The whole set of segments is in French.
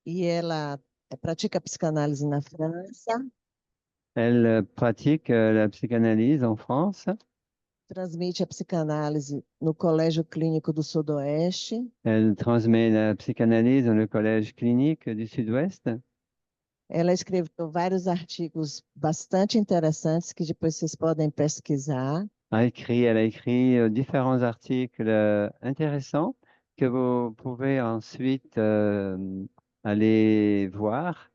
e ela pratica psicanálise na França, Elle pratique la psychanalyse en France. transmite a psicanálise no Colégio Clínico do Sudoeste. Elle transmet la psychanalyse dans le collège clinique du Sud-Ouest. Ela escreveu vários artigos bastante interessantes que depois vocês podem pesquisar. Elle a écrit différents articles intéressants que vous pouvez ensuite aller voir.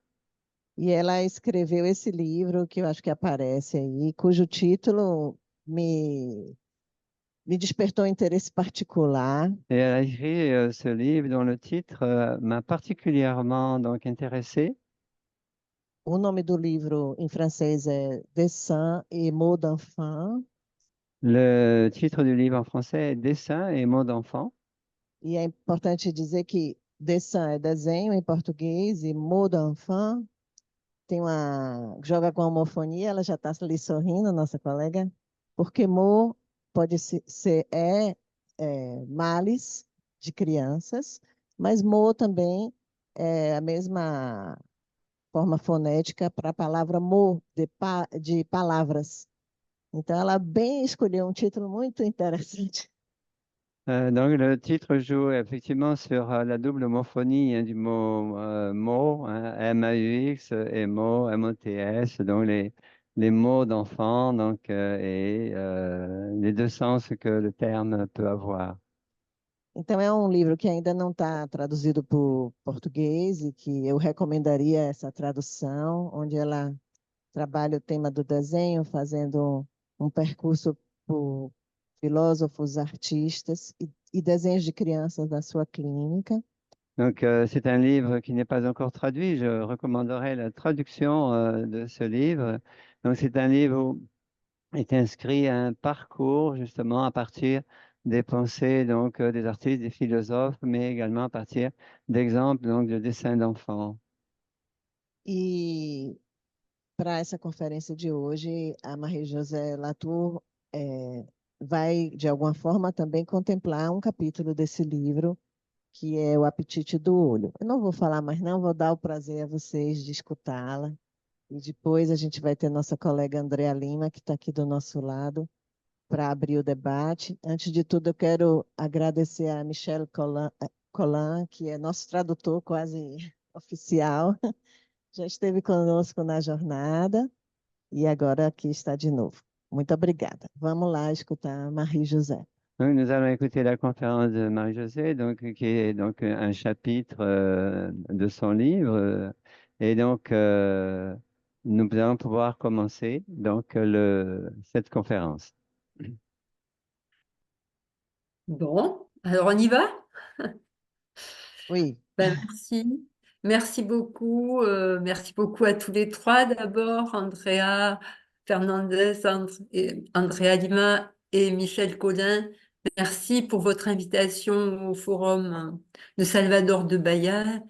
E ela escreveu esse livro que eu acho que aparece aí, cujo título me despertou interesse particular. Et elle a écrit ce livre dont le titre m'a particulièrement donc intéressé. O nome do livro em francês é Dessins et mots d'enfant. Le titre du livre en français est Dessins et mots d'enfant. E é importante dizer que dessin é desenho em português e mot d'enfant tem uma joga com a homofonia, ela já está ali sorrindo, nossa colega, porque mot pode ser males de crianças, mas mot também é a mesma forma fonética para a palavra mot de palavras. Então ela bem escolheu um título muito interessante. Donc le titre joue effectivement sur la double homophonie du mot mot, hein, M-A-U-X et mot, M-O-T-S, donc les mots d'enfant donc, et les deux sens que le terme peut avoir. Então, é um livro que ainda não está traduzido para o português e que eu recomendaria essa tradução, onde ela trabalha o tema do desenho, fazendo um percurso por filósofos, artistas e desenhos de crianças da sua clínica. Donc c'est un livre qui n'est pas encore traduit. Je recommanderais la traduction de ce livre. Donc c'est un livre où est inscrit un parcours justement à partir des pensées donc des artistes, des philosophes, mais également à partir d'exemples donc de dessins d'enfants. E para essa conferência de hoje, a Marie-José Latour vai, de alguma forma, também contemplar um capítulo desse livro que é O Apetite do Olho. Eu não vou falar mais não, vou dar o prazer a vocês de escutá-la. E depois a gente vai ter nossa colega Andréa Lima, que está aqui do nosso lado, para abrir o debate. Antes de tudo, eu quero agradecer a Michelle Colin, que é nosso tradutor quase oficial. Já esteve conosco na jornada e agora aqui está de novo. Muito obrigada. Vamos lá escutar a Marie José. Donc, nous allons écouter la conférence de Marie-Josée, donc, qui est donc un chapitre de son livre. Et donc, nous allons pouvoir commencer donc, cette conférence. Bon, alors on y va? Oui. Ben, merci. Merci beaucoup à tous les trois d'abord, Andrea Fernandez, Andrea Lima et Michel Collin. Merci pour votre invitation au forum de Salvador de Bahia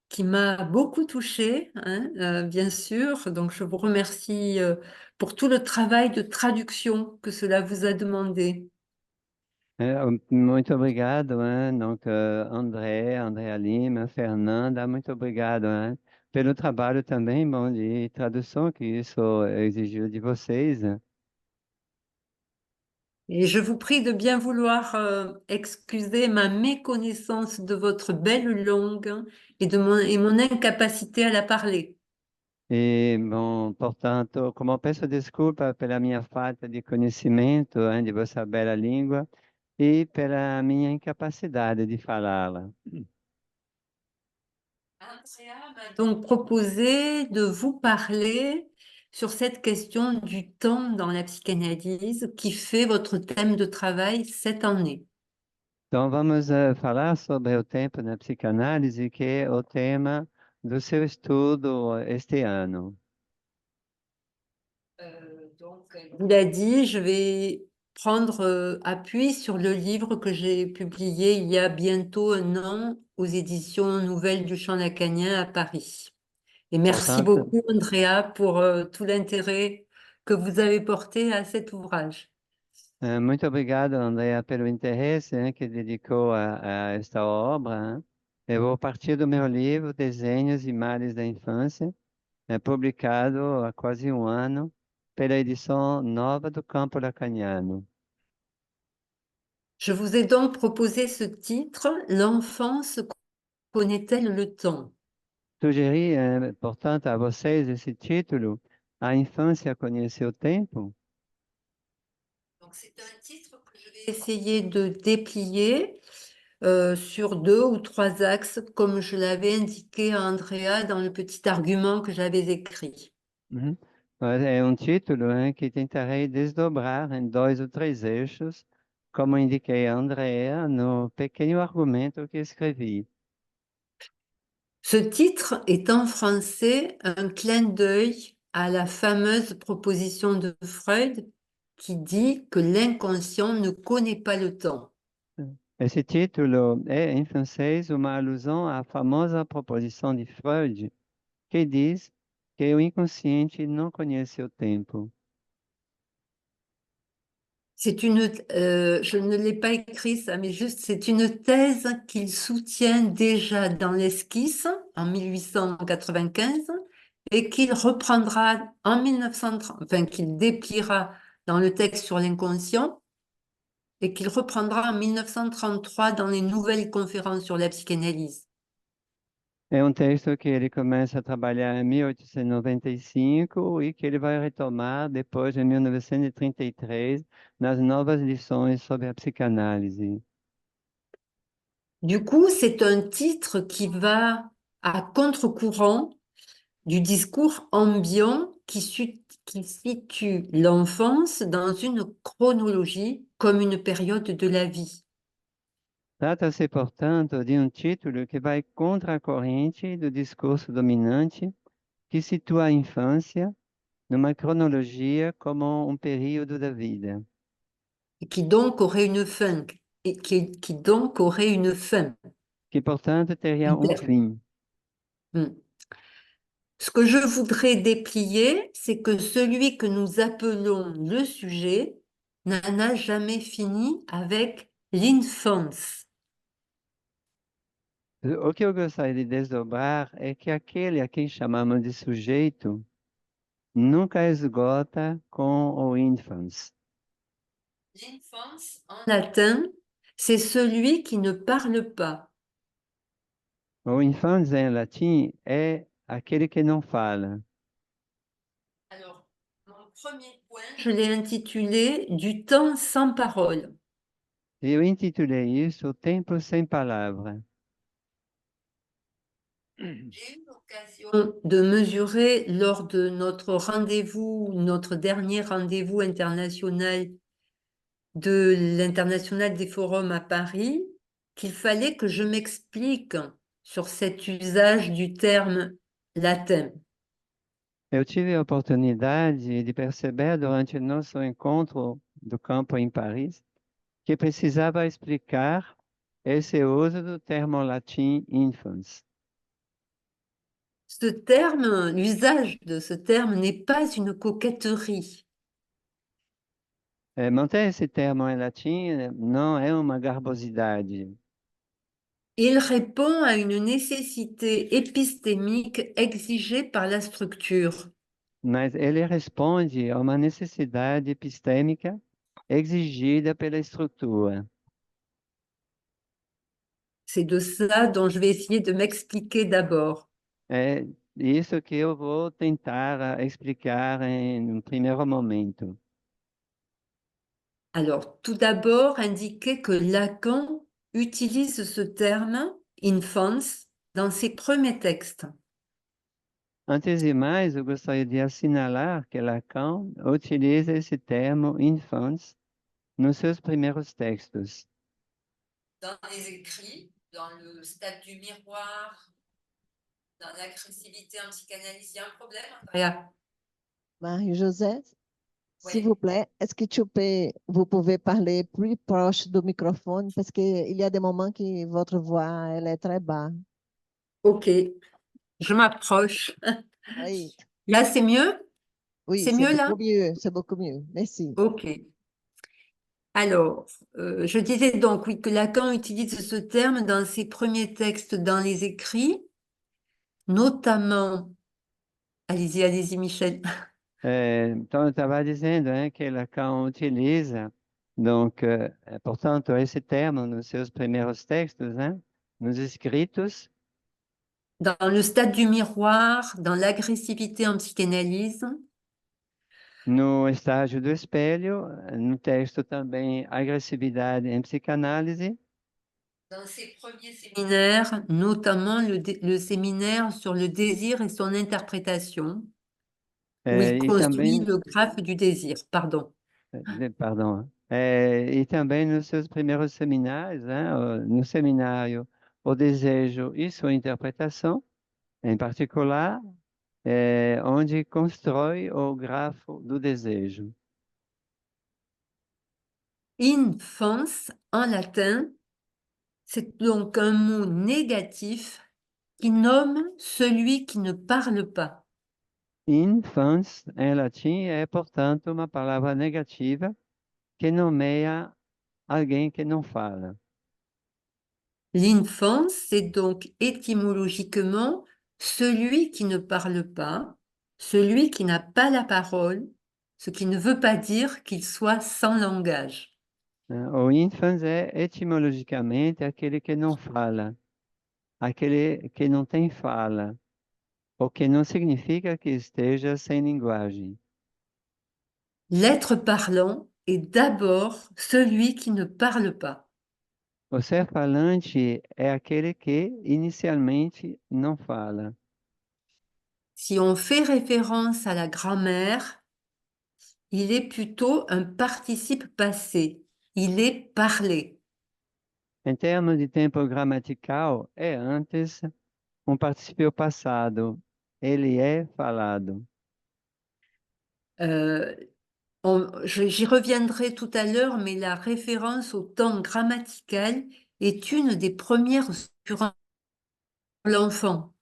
qui m'a beaucoup touchée, hein, bien sûr. Donc je vous remercie pour tout le travail de traduction que cela vous a demandé. Muito obrigado, hein? Donc, Andréa Lima, Fernanda, muito obrigado, hein? Pelo trabalho também, bom, de tradução que isso exigiu de vocês. Et je vous prie de bien vouloir excuser ma méconnaissance de votre belle langue et mon incapacité à la parler. E, bom, portanto, como peço desculpa pela minha falta de conhecimento, hein, de vossa bela língua e pela minha incapacidade de falá-la. Andrea m'a donc proposé de vous parler sur cette question du temps dans la psychanalyse qui fait votre thème de travail cette année. Então, vamos falar sobre o tempo na psicanálise, que é o tema do seu estudo este ano. Vous l'a dit, je vais prendre appui sur le livre que j'ai publié il y a bientôt un an aux éditions Nouvelles du Champ Lacanien à Paris. Et merci Portanto, beaucoup, Andrea, pour tout l'intérêt que vous avez porté à cet ouvrage. muito obrigado, Andrea, pelo interesse, hein, que dedicou a esta obra, hein. Eu vou partir do meu livro Desenhos e Males da Infância, publicado há quase um ano pela edição nova do Campo Lacaniano. Je vous ai donc proposé ce titre, L'enfance connaît-elle le temps? Sugeri, portanto, a vocês esse título, A Infância Conhece o Tempo? Donc, c'est un titre que je vais essayer de déplier sur 2 ou 3 axes, comme je l'avais indiqué à Andrea dans le petit argument que j'avais écrit. Uhum. É um título, que tentarei desdobrar em 2 ou 3 eixos, como indiquei a Andrea no pequeno argumento que escrevi. Ce titre est en français un clin d'œil à la fameuse proposition de Freud qui dit que l'inconscient ne connaît pas le temps. Esse título é, em francês, uma alusão à famosa proposição de Freud, que diz que o inconsciente não conhece o tempo. Je ne l'ai pas écrit ça, mais juste, c'est une thèse qu'il soutient déjà dans l'esquisse en 1895 et qu'il reprendra en 1930, enfin qu'il dépliera dans le texte sur l'inconscient et qu'il reprendra en 1933 dans les nouvelles conférences sur la psychanalyse. É um texto que ele começa a trabalhar em 1895 e que ele vai retomar depois, em 1933, nas novas lições sobre a psicanálise. Du coup, c'est un titre qui va à contre-courant du discours ambiant qui situe l'enfance dans une chronologie comme une période de la vie. Trata-se, portanto, de um título que vai contra a corrente do discurso dominante, que situa a infância numa cronologia como um período da vida. Et qui donc aurait une fin, et qui donc aurait une fin. Que, portanto, teria um fim. Hmm. Ce que je voudrais déplier, c'est que celui que nous appelons le sujet n'en a jamais fini avec l'infance. O que eu gostaria de desdobrar é que aquele a quem chamamos de sujeito nunca esgota com o infans. L'infance, en latin, c'est celui qui ne parle pas. O infans, em latim, é aquele que não fala. Alors, mon premier point, je l'ai intitulé Du temps sans parole. Eu intitulei isso O Tempo Sem Palavra. J'ai eu l'occasion de mesurer lors de notre rendez-vous, notre dernier rendez-vous international de l'International des forums à Paris, qu'il fallait que je m'explique sur cet usage du terme latin. Eu tive a oportunidade de perceber durante o nosso encontro do campo em Paris que precisava explicar esse uso do termo latim infans. Ce terme, l'usage de ce terme n'est pas une coquetterie. Manter esse termo em latim não é uma garbosidade. Il répond à une nécessité épistémique exigée par la structure. Mas ele responde a uma necessidade epistêmica exigida pela estrutura. C'est de ça dont je vais essayer de m'expliquer d'abord. É isso que eu vou tentar explicar em um primeiro momento. Alors, tout d'abord, indiquer que Lacan utilise ce terme, infance, dans ses premiers textes. Antes de mais, eu gostaria de assinalar que Lacan utiliza esse termo infância nos seus primeiros textos. Dans les écrits, dans le stade du miroir, dans l'agressivité en psychanalyse, il y a un problème, Andrea? Marie-José, s'il Oui. vous plaît, est-ce que vous pouvez parler plus proche du microphone parce qu'il y a des moments que votre voix elle est très bas. Ok, je m'approche. Oui, Là, c'est mieux? oui, C'est mieux là? c'est beaucoup mieux. Merci. Ok. Alors, je disais donc, oui, que Lacan utilise ce terme dans ses premiers textes dans les écrits, notamment, allez-y, Michel. Então, eu estava dizendo, que Lacan utiliza, donc, portanto, esse termo nos seus primeiros textos, nos escritos, Dans le stade du miroir, dans l'agressivité en psychanalyse, no estágio do espelho, no texto também Agressividade em Psicanálise, dans ses premiers séminaires, notamment le séminaire sur le désir et son interprétation, où il e construit também, le graphe du désir. Pardon. pardon, e também nos seus primeiros seminários, no seminário O Desejo e Sua Interpretação, em particular, onde constrói o grafo do desejo. Infans, en latin, c'est donc un mot négatif qui nomme celui qui ne parle pas. Infans, em latim, é, portanto, uma palavra negativa que nomeia alguém que não fala. L'infance, c'est donc étymologiquement celui qui ne parle pas, celui qui n'a pas la parole, ce qui ne veut pas dire qu'il soit sans langage. O infans é etimologicamente aquele que não fala, aquele que não tem fala, o que não significa que esteja sem linguagem. L'être parlant est d'abord celui qui ne parle pas. O ser falante é aquele que inicialmente não fala. Si on fait référence à la grammaire, il est plutôt un participe passé. Il est parlé. Em termos de tempo gramatical, é antes um participio passado. Ele é falado. Euh, J'y reviendrai tout à l'heure, mais la référence au temps grammatical est une des premières occurrences pour l'enfant.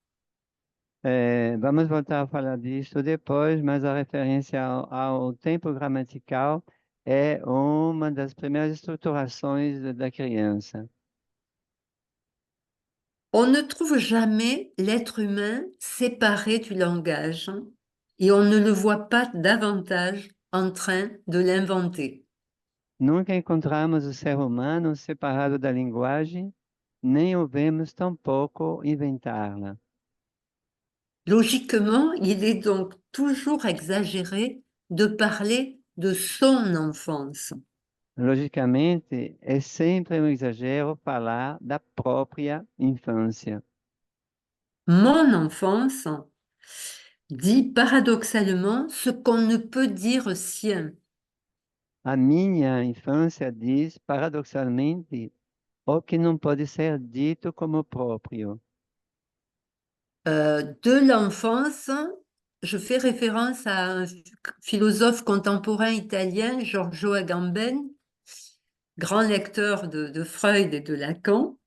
Vamos voltar a falar disso depois, mas a referência ao tempo gramatical é uma das primeiras estruturações da criança. On ne trouve jamais l'être humain séparé du langage et on ne le voit pas davantage en train de l'inventer. Nunca encontramos o ser humano separado da linguagem, nem o vemos tampouco inventá-la. Logiquement, il est donc toujours exagéré de parler de son enfance. Logicamente, é sempre um exagero falar da própria infância. Mon enfance dit paradoxalement ce qu'on ne peut dire sien. A minha infância diz, paradoxalmente, o que não pode ser dito como próprio. De l'enfance, je fais référence à un philosophe contemporain italien, Giorgio Agamben, grand lecteur de Freud et de Lacan,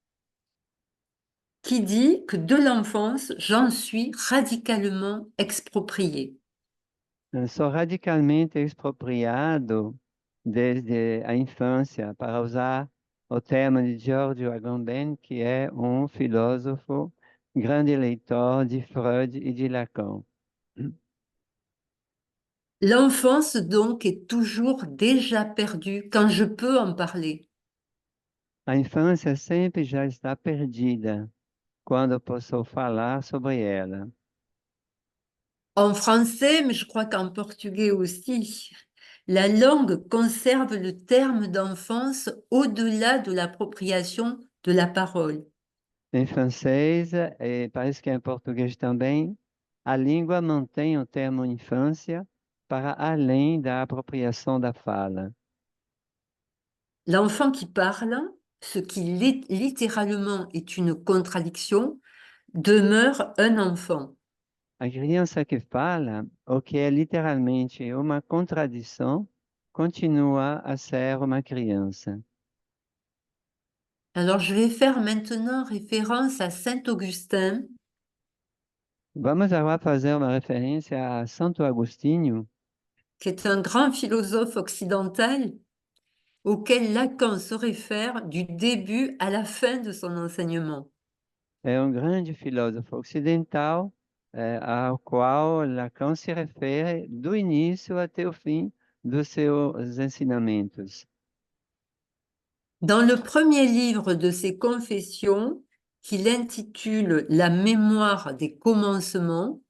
qui dit que de l'enfance, j'en suis radicalement exproprié. Eu sou radicalmente expropriado desde a infância, para usar o termo de Giorgio Agamben, que é um filósofo, grande leitor de Freud e de Lacan. L'enfance, donc, est toujours déjà perdue quand je peux en parler. A infância sempre já está perdida quando eu posso falar sobre ela. En français, mais je crois qu'en portugais aussi, la langue conserve le terme d'enfance au-delà de l'appropriation de la parole. Em francês, e parece que em português também, a língua mantém o termo infância para além da apropriação da fala. L'enfant qui parle, ce qui littéralement est une contradiction, demeure un enfant. A criança que fala, o que é literalmente uma contradição, continua a ser uma criança. Alors, je vais faire maintenant référence à Saint Augustin, Vamos agora fazer uma referência a Santo Agostinho, qui est un grand philosophe occidental auquel Lacan se réfère du début à la fin de son enseignement. É um grande filósofo ocidental, ao qual Lacan se refere do início até o fim dos seus ensinamentos. Dans le premier livre de ses confessions, qu'il intitule La mémoire des commencements,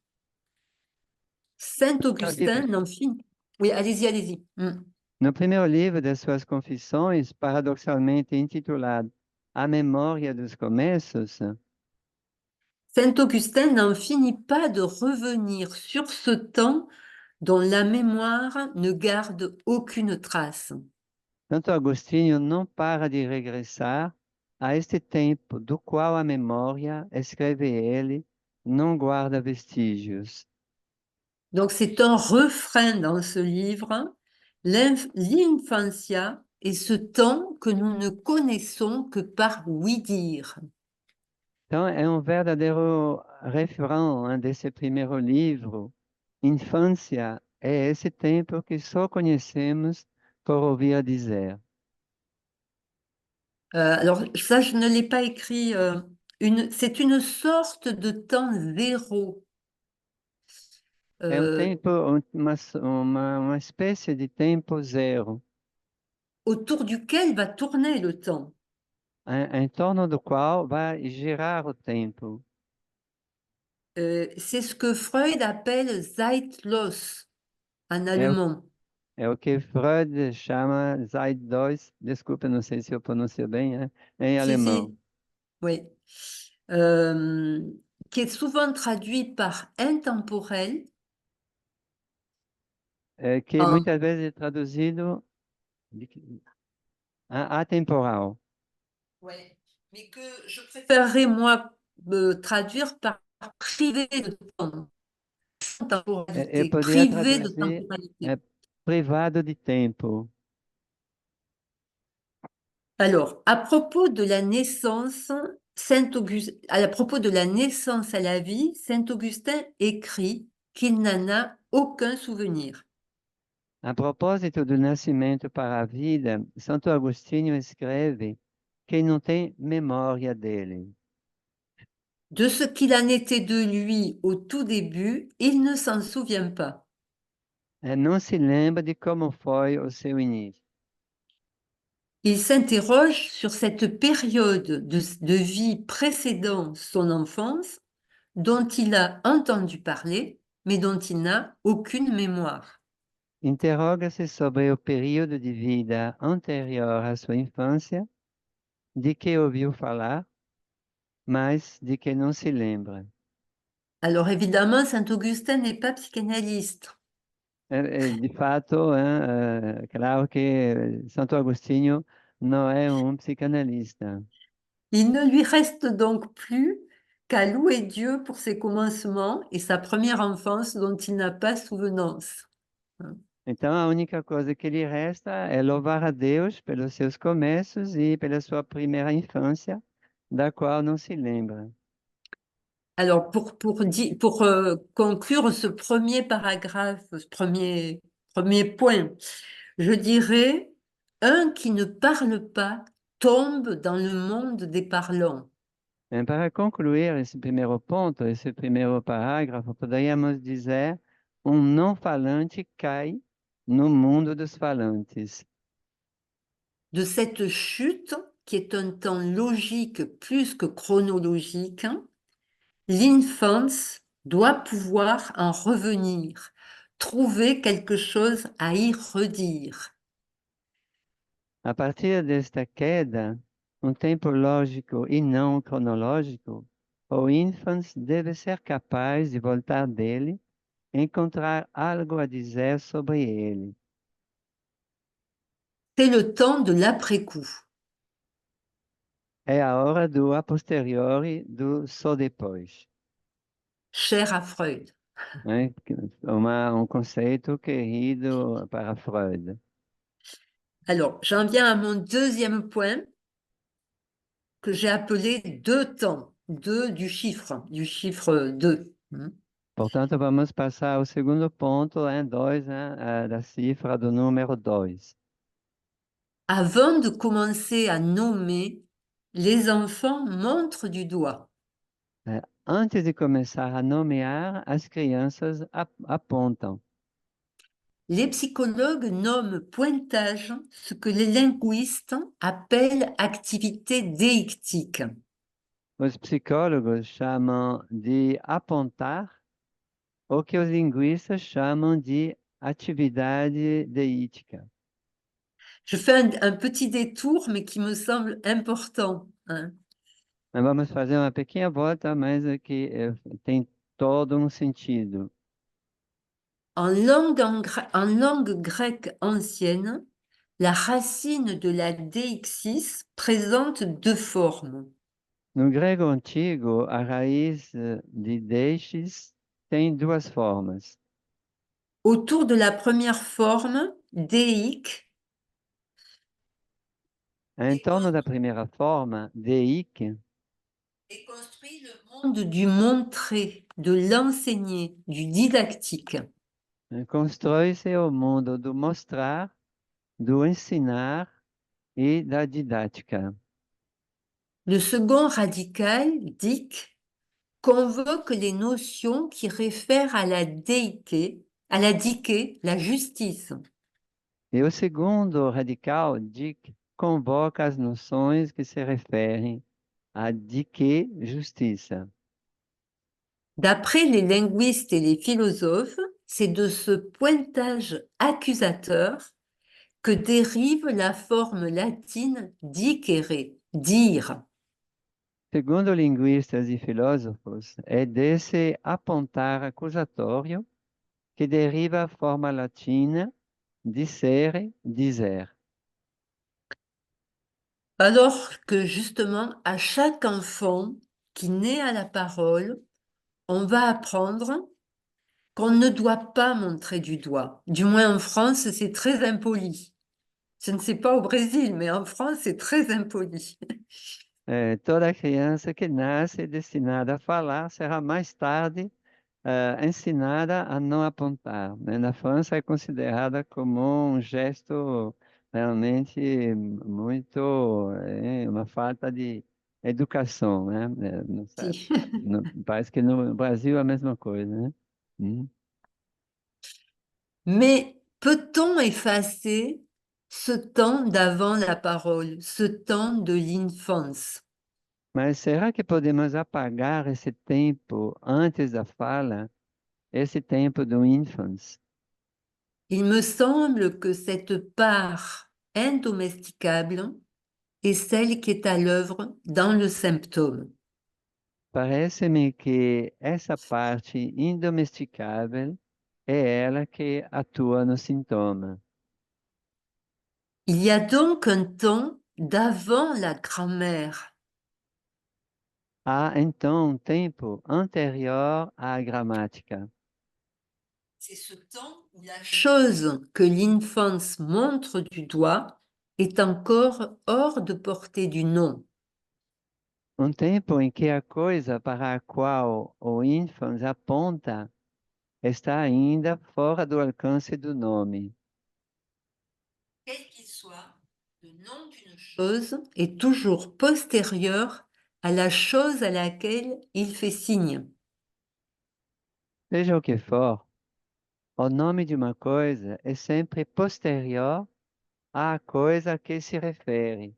Saint Augustin n'en finit. Oui, allez-y, allez-y. No primeiro livro das suas confissões, paradoxalmente intitulado A Memória dos Começos, Saint Augustin n'en finit pas de revenir sur ce temps dont la mémoire ne garde aucune trace. Santo Agostinho não para de regressar a este tempo do qual a memória, escreve ele, não guarda vestígios. Donc c'est un refrain dans ce livre, l'infantia est ce temps que nous ne connaissons que par ouï-dire. Então, é um verdadeiro refrão desse primeiro livro. Infância é esse tempo que só conhecemos por ouvir dizer. Alors ça, je ne l'ai pas écrit. C'est une sorte de temps zéro. É um Euh, tempo, uma espécie de tempo zero, autour duquel va tourner le temps. em torno do qual vai girar o tempo. C'est ce que Freud appelle Zeitlos en É o, allemand. é o que Freud chama Zeitgeist, desculpa, não sei se eu pronuncio bem, em Si, alemão. si, oui. Euh, qui est souvent traduit par intemporel. Que muitas vezes é traduzido atemporal. Ouais. Mais que je préférerais, moi, me traduire par privé de temps, Eu temporalité, poderia privé de traduzir temporalité. privado de tempo. Alors, à propos de la naissance, à propos de la naissance à la vie, Saint-Augustin écrit qu'il n'en a aucun souvenir. A propósito do nascimento para a vida, Santo Agostinho escreve que não tem memória dele. De ce qu'il en était de lui au tout début, il ne s'en souvient pas. Não se lembra de como foi o seu início. Il s'interroge sur cette période de vie précédant son enfance dont il a entendu parler, mais dont il n'a aucune mémoire. Interroga-se sobre o período de vida anterior à sua infância, de que ouviu falar, mas de que não se lembra. Alors évidemment, Saint-Augustin n'est pas psychanalyste. De fato, claro que Santo Agostinho não é um psicanalista. Il ne lui reste donc plus qu'à louer Dieu pour ses commencements et sa première enfance dont il n'a pas souvenance. Então, a única coisa que lhe resta é louvar a Deus pelos seus começos e pela sua primeira infância, da qual não se lembra. Alors, pour conclure ce premier paragraphe, ce premier point, je dirais, un qui ne parle pas tombe dans le monde des parlants. Para concluir esse primeiro ponto, esse primeiro parágrafo, poderíamos dizer: um não falante cai no mundo dos falantes. De cette chute, qui est un temps logique plus que chronologique, l'enfance doit pouvoir en revenir, trouver quelque chose à y redire. A partir desta queda, um tempo lógico e não cronológico, o infans deve ser capaz de voltar dele, encontrar algo a dizer sobre ele. C'est le temps de l'après-coup. É a hora do a posteriori, do só depois. Cher à Freud. Né? Um conceito querido para Freud. Alors, j'en viens à mon deuxième point que j'ai appelé deux temps, deux du chiffre 2. Portanto, vamos passar ao segundo ponto, 2, da cifra do número 2. Avant de commencer à nommer, les enfants montrent du doigt. Antes de começar a nomear, as crianças apontam. Les psychologues nomment pointage ce que les linguistes appellent activité déictique. Os psicólogos chamam de apontar o que os linguistas chamam de atividade deítica. Je fais un petit détour, mais qui me semble important, hein. Nós vamos fazer uma pequena volta, mas que tem todo um sentido. En langue grecque ancienne, la racine de la déixis présente deux formes. No grego antigo, a raiz de deixes tem duas formas. Autour de la première forme, déique, Em torno da primeira forma, deic, est construit le monde du montrer, de l'enseigner, du didactique. constrói-se o mundo do mostrar, do ensinar e da didática. Le second radical, dic, convoque les notions qui réfèrent à la déité, à la diké, la justice. E o segundo radical, dic, convoca as noções que se referem a dique, justiça. D'après les linguistes et les philosophes, c'est de ce pointage accusateur que dérive la forme latine dicere, dire. Segundo linguistas e filósofos, é desse apontar acusatório que deriva a forma latina dicere, dizer. Alors que justement, à chaque enfant qui naît à la parole, on va apprendre qu'on ne doit pas montrer du doigt. Du moins en France, c'est très impoli. Je ne sais pas au Brésil, mais en France, c'est très impoli. Toda criança que nasce destinada a falar será mais tarde ensinada a não apontar, né? Na França é considerada como um gesto realmente muito, uma falta de educação, né? Não sabe, Si. parece que no Brasil é a mesma coisa, né? Mais peut-on effacer ce temps d'avant la parole, ce temps de l'infance? Mas será que podemos apagar esse tempo antes da fala, esse tempo do infans? Il me semble que cette part indomesticable est celle qui est à l'œuvre dans le symptôme. Parece-me que essa parte indomesticável é ela que atua no sintoma. Il y a donc un temps d'avant la grammaire. Há então um tempo anterior à gramática. C'est ce temps où la chose que l'infance montre du doigt est encore hors de portée du nom. Um tempo em que a coisa para a qual o infans aponta está ainda fora do alcance do nome. Quel qu'il soit, le nom d'une chose est toujours postérieur à la chose à laquelle il fait signe. Seja o que for, o nome de uma coisa é sempre posterior à coisa a que se refere.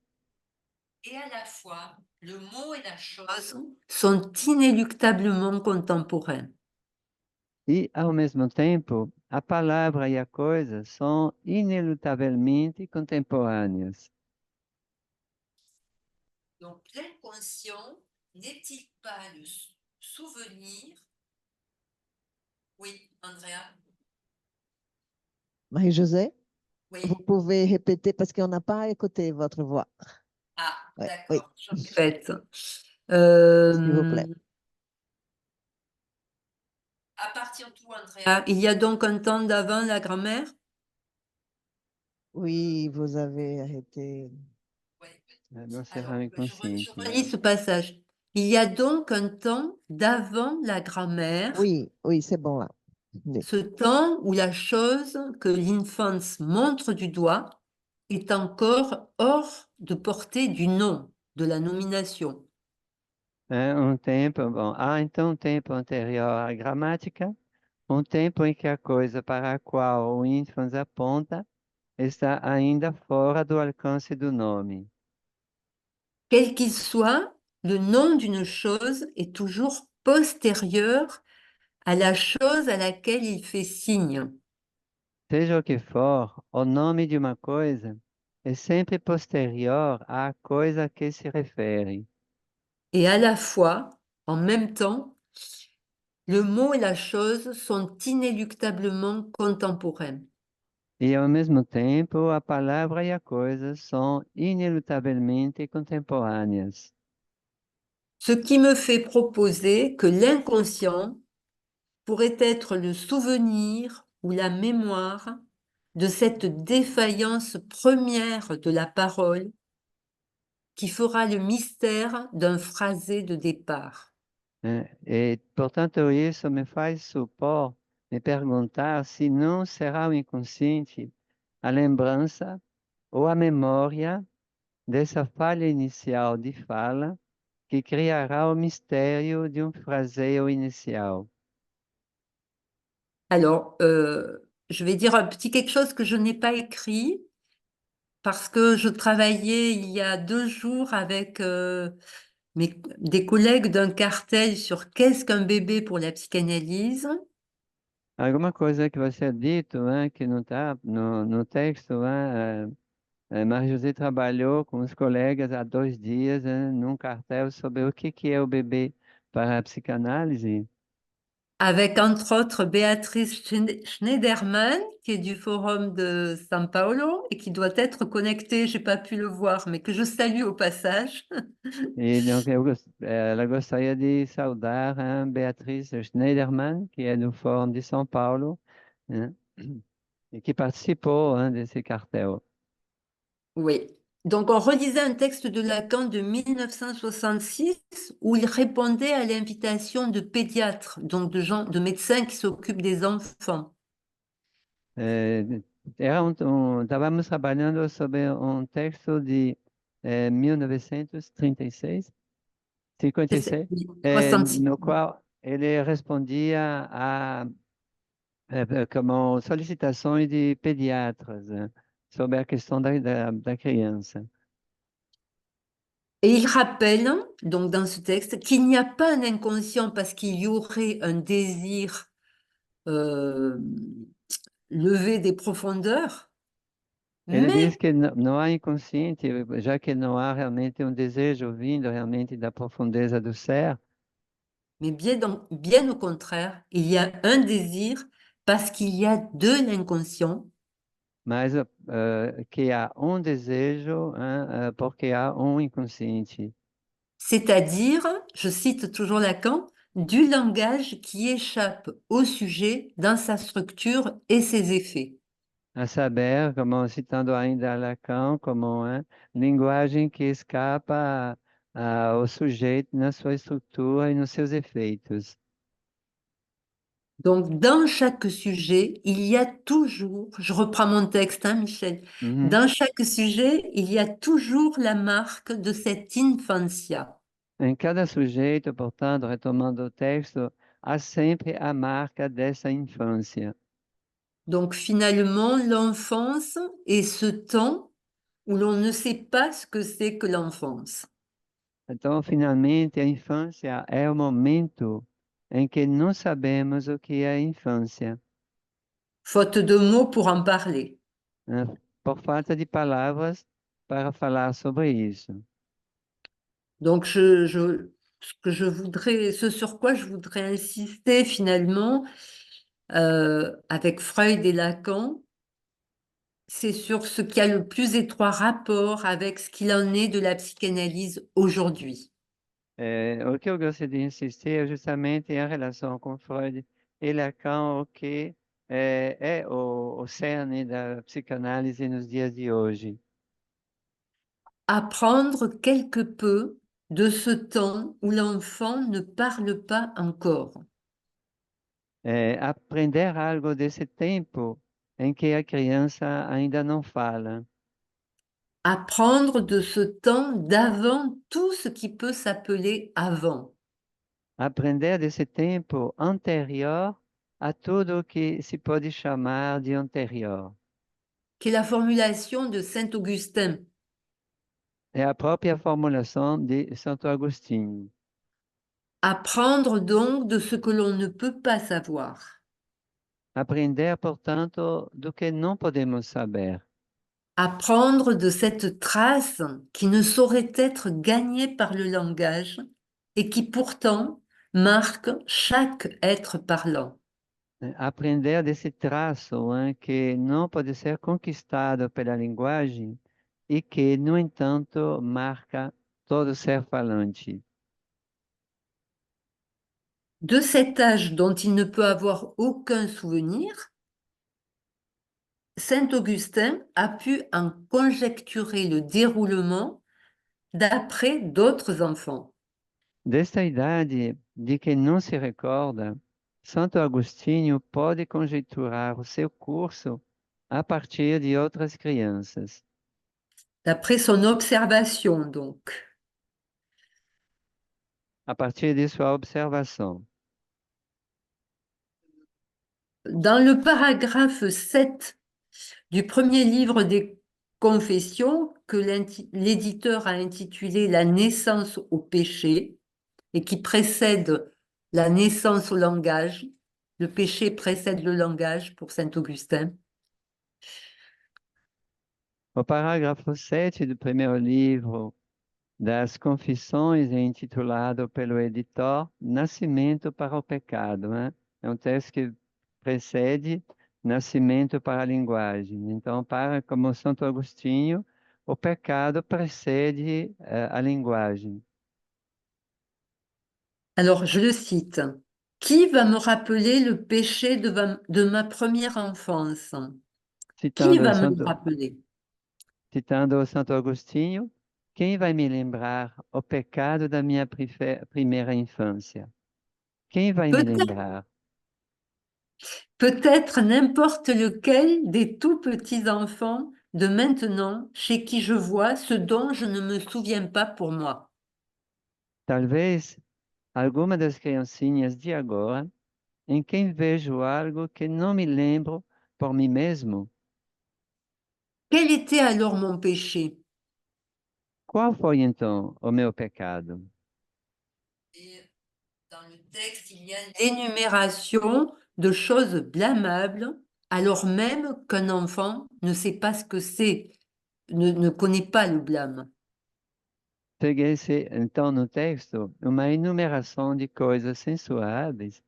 Et à la fois, le mot et la chose sont inéluctablement contemporains. E, ao mesmo tempo, a palavra e a coisa são inelutavelmente contemporâneas. Donc l'inconscient n'est-il pas le souvenir? Oui, Andrea? Marie-Josée, Oui. vous pouvez répéter parce qu'on n'a pas écouté votre voix. Ah, Ouais, d'accord, je répète. S'il vous plaît. À partir d'où, Andrea? Il y a donc un temps d'avant la grammaire? Oui, vous avez arrêté. Não será Alors, je inconsciente. relis ce passage. Il y a donc un temps d'avant la grammaire, Oui, oui, c'est bon là. Oui. ce temps où la chose que l'infance montre du doigt est encore hors de portée du nom, de la nomination. Há então um tempo anterior à gramática, um tempo em que a coisa para a qual o ínfans aponta está ainda fora do alcance do nome. Quel qu'il soit, le nom d'une chose est toujours postérieur à la chose à laquelle il fait signe. Seja o que for, o nome de uma coisa é sempre posterior à coisa a que se refere. Et à la fois, en même temps, le mot et la chose sont inéluctablement contemporains. E, ao mesmo tempo, a palavra e a coisa são inelutavelmente contemporâneas. Ce qui me fait proposer que l'inconscient pourrait être le souvenir ou la mémoire de cette défaillance première de la parole qui fera le mystère d'un phrasé de départ. Né? E, portanto, isso me faz supor, me perguntar se não será o inconsciente a lembrança ou a memória dessa falha inicial de fala que criará o mistério de um fraseio inicial. Alors, je vais dire un petit quelque chose que je n'ai pas écrit parce que je travaillais il y a 2 jours avec des collègues d'un cartel sur qu'est-ce qu'un bébé pour la psychanalyse. Alguma coisa que você ha dito, né, que não está no texto, né, Maria-José trabalhou com os colegas há 2 dias, né, num cartel sobre o que é o bebê para a psicanálise. Avec entre autres Béatrice Schneiderman, qui est du Forum de São Paulo et qui doit être connectée, j'ai pas pu le voir, mais que je salue au passage. E donc, ela gostaria de saudar a Beatriz Schneiderman, que é do Fórum de São Paulo, né, e que participou, hein, desse cartel. Oui. Donc, on relisait un texte de Lacan de 1966 où il répondait à l'invitation de pédiatres, donc de gens, de médecins qui s'occupent des enfants. Estávamos trabalhando sobre um texto de 1936, C'est ça, 56, oui, 66. no qual ele respondia a como solicitações de pediatras, né, sobre a questão da criança. Et il rappelle, donc dans ce texte, qu'il n'y a pas un inconscient parce qu'il y aurait un désir euh, levé des profondeurs, Ele diz mais, que não há inconsciente, já que não há realmente um desejo vindo realmente da profundeza do ser, mais bien au contraire, il y a un désir parce qu'il y a de l'inconscient, mas que há um desejo, hein, porque há um inconsciente. c'est-à-dire, je cite toujours Lacan, du langage qui échappe au sujet dans sa structure et ses effets. A saber, como citando ainda Lacan, como linguagem que escapa ao sujeito na sua estrutura e nos seus efeitos. Donc, dans chaque sujet, il y a toujours, je reprends mon texte, hein, Michel, Uhum. dans chaque sujet, il y a toujours la marque de cette infancia. Em cada sujeito, portanto, retomando o texto, há sempre a marca dessa infância. Donc, finalement, l'enfance est ce temps où l'on ne sait pas ce que c'est que l'enfance. Então, finalmente, a infância é o momento em que não sabemos o que é a infância, Faute de mots pour en parler. né? Por falta de palavras para falar sobre isso. Donc, ce que je voudrais, ce sur quoi je voudrais insister finalement, avec Freud et Lacan, c'est sur ce qui a le plus étroit rapport avec ce qu'il en est de la psychanalyse aujourd'hui. O que eu gostaria de insistir é justamente em relação com Freud e Lacan, o que é o cerne da psicanálise nos dias de hoje. Apprendre quelque peu de ce temps où l'enfant ne parle pas encore. Aprender algo desse tempo em que a criança ainda não fala. Apprendre de ce temps d'avant tout ce qui peut s'appeler avant. Aprender desse tempo anterior a tudo que se pode chamar de anterior. Qui est la formulation de Saint Augustin. É a própria formulação de Santo Agostinho. Apprendre donc de ce que l'on ne peut pas savoir. Aprender, portanto, do que não podemos saber. Apprendre de cette trace qui ne saurait être gagnée par le langage et qui pourtant marque chaque être parlant. Aprender desse traço, que não pode ser conquistado pela linguagem e que, no entanto, marca todo ser falante. De cet âge dont il ne peut avoir aucun souvenir, Saint Augustin a pu en conjecturer le déroulement d'après d'autres enfants. Desta idade de que não se recorda, Santo Agostinho pode conjecturar o seu curso a partir de outras crianças, D'après son observation, donc. a partir de sua observação. Dans le paragraphe 7 du premier livre des Confessions, que l'éditeur a intitulé La naissance au péché, et qui précède la naissance au langage, le péché précède le langage pour Saint Augustin. O parágrafo 7 do primeiro livro das Confissões é intitulado pelo editor Nascimento para o Pecado, né? É um texto que precede Nascimento para a Linguagem. Então, como Santo Agostinho, o pecado precede a linguagem. Alors, je le cite. Qui va me rappeler le péché de ma première enfance? Qui Citando va me le Santo, rappeler? citando Santo Agostinho, quem vai me lembrar o pecado da minha primeira infância? Quem vai me Peut-être lembrar? Peut-être n'importe lequel des tout petits enfants de maintenant chez qui je vois ce dont je ne me souviens pas pour moi. Talvez alguma das criancinhas de agora, em quem vejo algo que não me lembro por mim mesmo. Quel était alors mon péché? Qual foi então o meu pecado? Et dans le texte, il y a l'énumération de choses blâmables, alors même qu'un enfant ne sait pas ce que c'est, ne connaît pas le blâme. Peguei-se então no texto uma enumeração de coisas sensuáveis,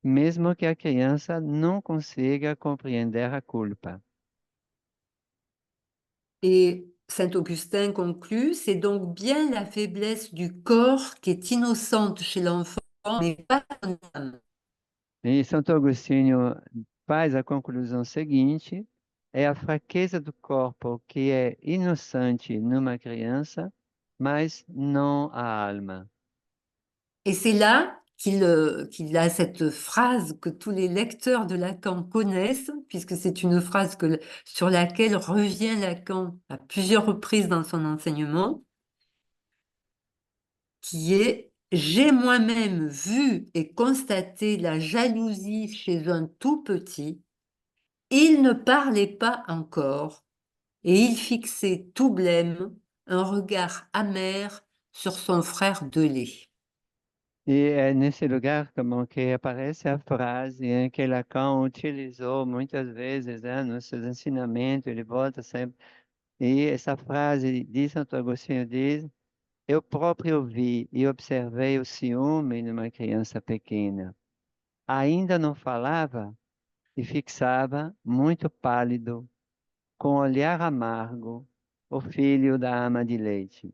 mesmo que a criança não consiga compreender a culpa. Et Saint Augustin conclut, c'est donc bien la faiblesse du corps qui est innocente chez l'enfant, mais pas son âme. E Santo Agostinho faz a conclusão seguinte: é a fraqueza do corpo que é inocente numa criança, mas não a alma. Et c'est là qu'il a cette phrase que tous les lecteurs de Lacan connaissent, puisque c'est une phrase sur laquelle revient Lacan à plusieurs reprises dans son enseignement, qui est j'ai moi-même vu et constaté la jalousie chez un tout petit. Il ne parlait pas encore, et il fixait tout blême un regard amer sur son frère de lait. E é nesse lugar como que aparece a frase que Lacan utilizou muitas vezes, nos seus ensinamentos, ele volta sempre. E essa frase de Santo Agostinho diz: eu próprio vi e observei o ciúme numa criança pequena. Ainda não falava e fixava, muito pálido, com olhar amargo, o filho da ama de leite.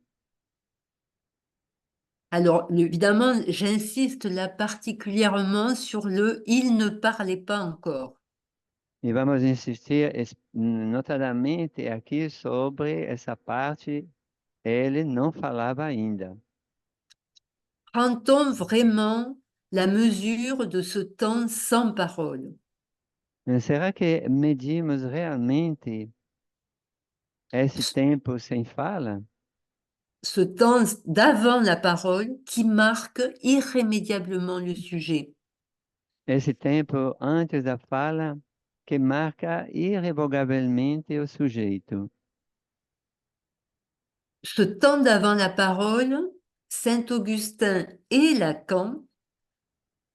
Alors, évidemment, j'insiste là particulièrement sur le il ne parlait pas encore. E vamos insistir notadamente aqui sobre essa parte, ele não falava ainda. Prend-on vraiment la mesure de ce temps sans parole? Será que medimos realmente esse tempo sem fala, ce temps d'avant la parole qui marque irrémédiablement le sujet. esse tempo antes da fala que marca irrevogavelmente o sujeito. Ce temps d'avant la parole, Saint Augustin et Lacan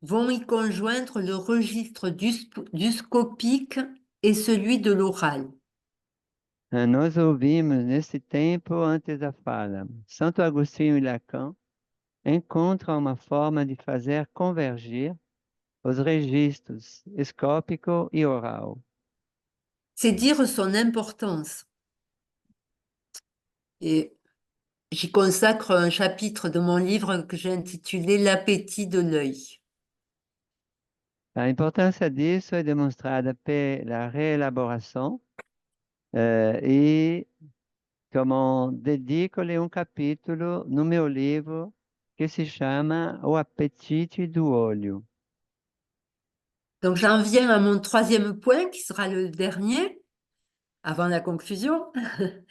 vont y conjoindre le registre du scopique et celui de l'oral. Nós ouvimos nesse tempo antes da fala. Santo Agostinho e Lacan encontram uma forma de fazer convergir os registros escópico e oral. C'est dire son importance. Et j'y consacre un chapitre de mon livre que j'ai intitulé L'appétit de l'œil. A importância disso é demonstrada pela reelaboração e como dedico-lhe um capítulo no meu livro que se chama O Apetite do Olho. Donc j'en viens à mon troisième point, qui sera le dernier, avant la conclusion, que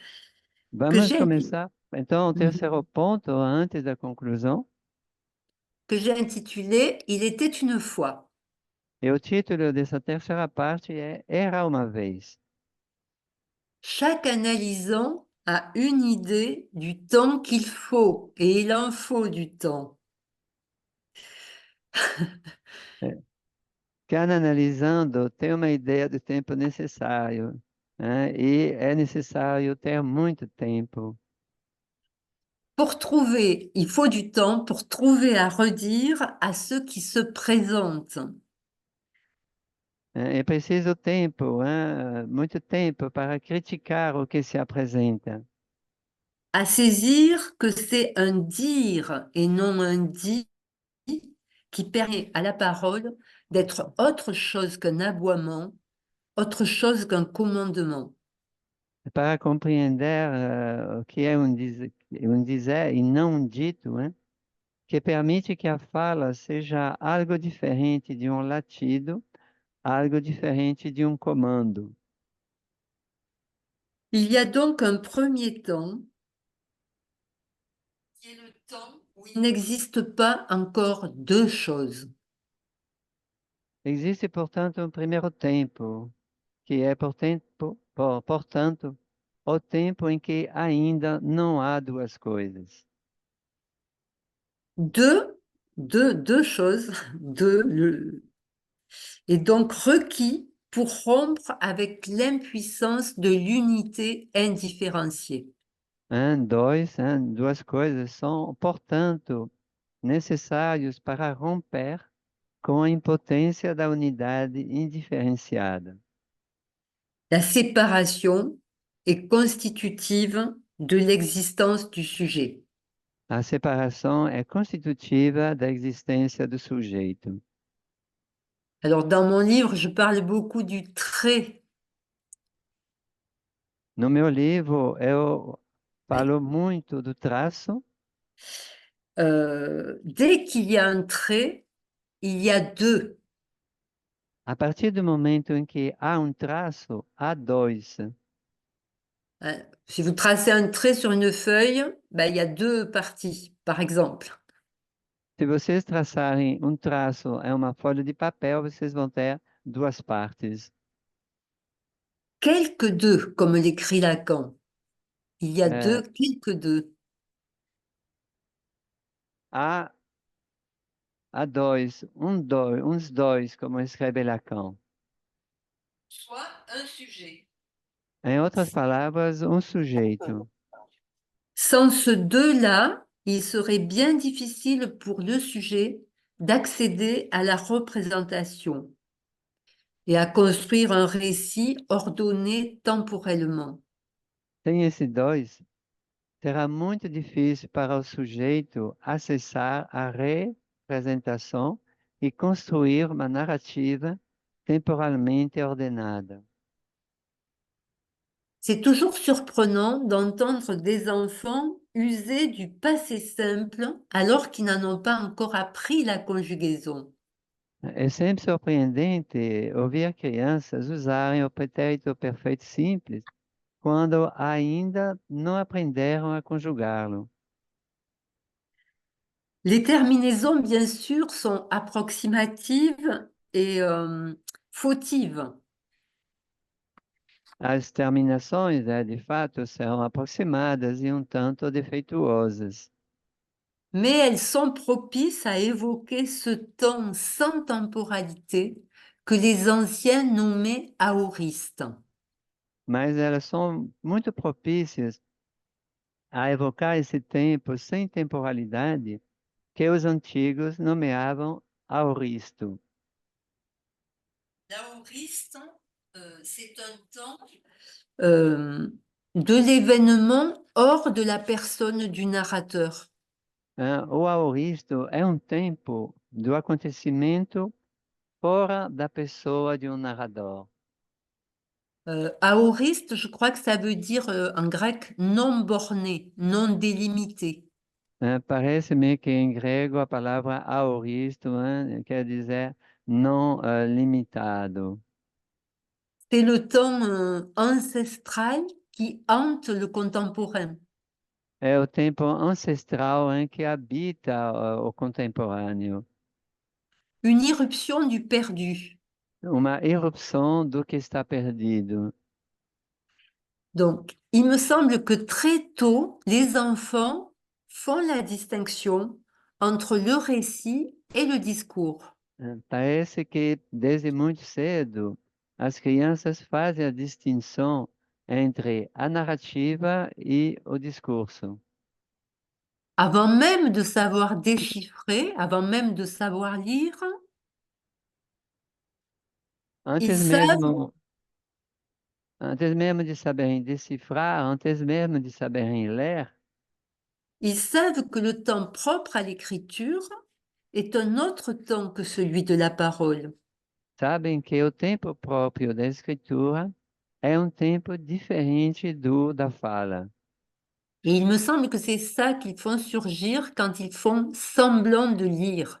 Vamos j'ai começar, então, o terceiro Mhm. ponto, antes da conclusão. que j'ai intitulé Il était une fois. E o título dessa terceira parte é Era uma vez. Chaque analysant a une idée du temps qu'il faut, et il en faut du temps. É. Cada analisando tem uma ideia do tempo necessário, né? E é necessário ter muito tempo. Pour trouver, il faut du temps pour trouver à redire à ceux qui se présentent, É preciso tempo, né? Muito tempo para criticar o que se apresenta. à saisir que c'est un dire et non un dit qui permet à la parole d'être autre chose qu'un aboiement, autre chose qu'un commandement. Para compreender o que é um dizer e não um dito, né? Que permite que a fala seja algo diferente de um latido, algo diferente de um comando. Il y a donc un premier temps qui est le temps où il n'existe pas encore deux choses. Existe, portanto, um primeiro tempo, que é, portanto, o tempo em que ainda não há duas coisas. Deux choses, et donc requis pour rompre avec l'impuissance de l'unité indifférenciée. Duas coisas são, portanto, necessários para romper com a impotência da unidade indiferenciada. La séparation est constitutive de l'existence du sujet. A separação é constitutiva da existência do sujeito. Alors, dans mon livre, je parle beaucoup du trait. No meu livro, eu falo muito do traço. Dès qu'il y a un trait, il y a deux. A partir do momento em que há um traço, há dois. Hein. Si vous tracez un trait sur une feuille, ben, il y a deux parties, par exemple. Se vocês traçarem um traço em uma folha de papel, vocês vão ter duas partes. Quelques deux, comme l'écrit Lacan. Il y a É, quelques deux. há, há dois, uns dois, como escreve Lacan. Soit un sujet. Em outras palavras, um sujeito. Sans ce deux-là, il serait bien difficile pour le sujet d'accéder à la représentation et à construire un récit ordonné temporellement. Sem esses dois, será muito difícil para o sujeito acessar a representação e construir uma narrativa temporalmente ordenada. C'est toujours surprenant d'entendre des enfants user du passé simple alors qu'ils n'en ont pas encore appris la conjugaison. É sempre surpreendente ouvir crianças usarem o pretérito perfeito simples, quando ainda não aprenderam a conjugá-lo. Les terminaisons, bien sûr, sont approximatives et fautives. As terminações, de fato, são aproximadas e um tanto defeituosas, Mais elles sont propices à évoquer ce temps sans temporalité que les anciens nommaient aoriste. mas elas são muito propícias a evocar esse tempo sem temporalidade que os antigos nomeavam auristo. L'aoriste, c'est un temps de l'événement hors de la personne du narrateur. O auristo é um tempo do acontecimento fora da pessoa de um narrador. Aoriste, je crois que ça veut dire en grec non borné, non délimité. Parece-me que em grego a palavra aoristo, quer dizer não limitado. C'est le temps ancestral qui hante le contemporain. É o tempo ancestral que habita o contemporâneo. Une irruption du perdu. Uma erupção do que está perdido. Donc, il me semble que très tôt, les enfants font la distinction entre le récit et le discours. Parece que desde muito cedo as crianças fazem a distinção entre a narrativa e o discurso. Avant même de savoir déchiffrer, avant même de savoir lire, ils Antes savent, mesmo, antes mesmo de saberem decifrar, antes mesmo de saberem ler, ils savent que le temps propre à l'écriture est un autre temps que celui de la parole. sabem que o tempo próprio da escritura é um tempo diferente do da fala. Et il me semble que c'est ça qu'ils font surgir quand ils font semblant de lire.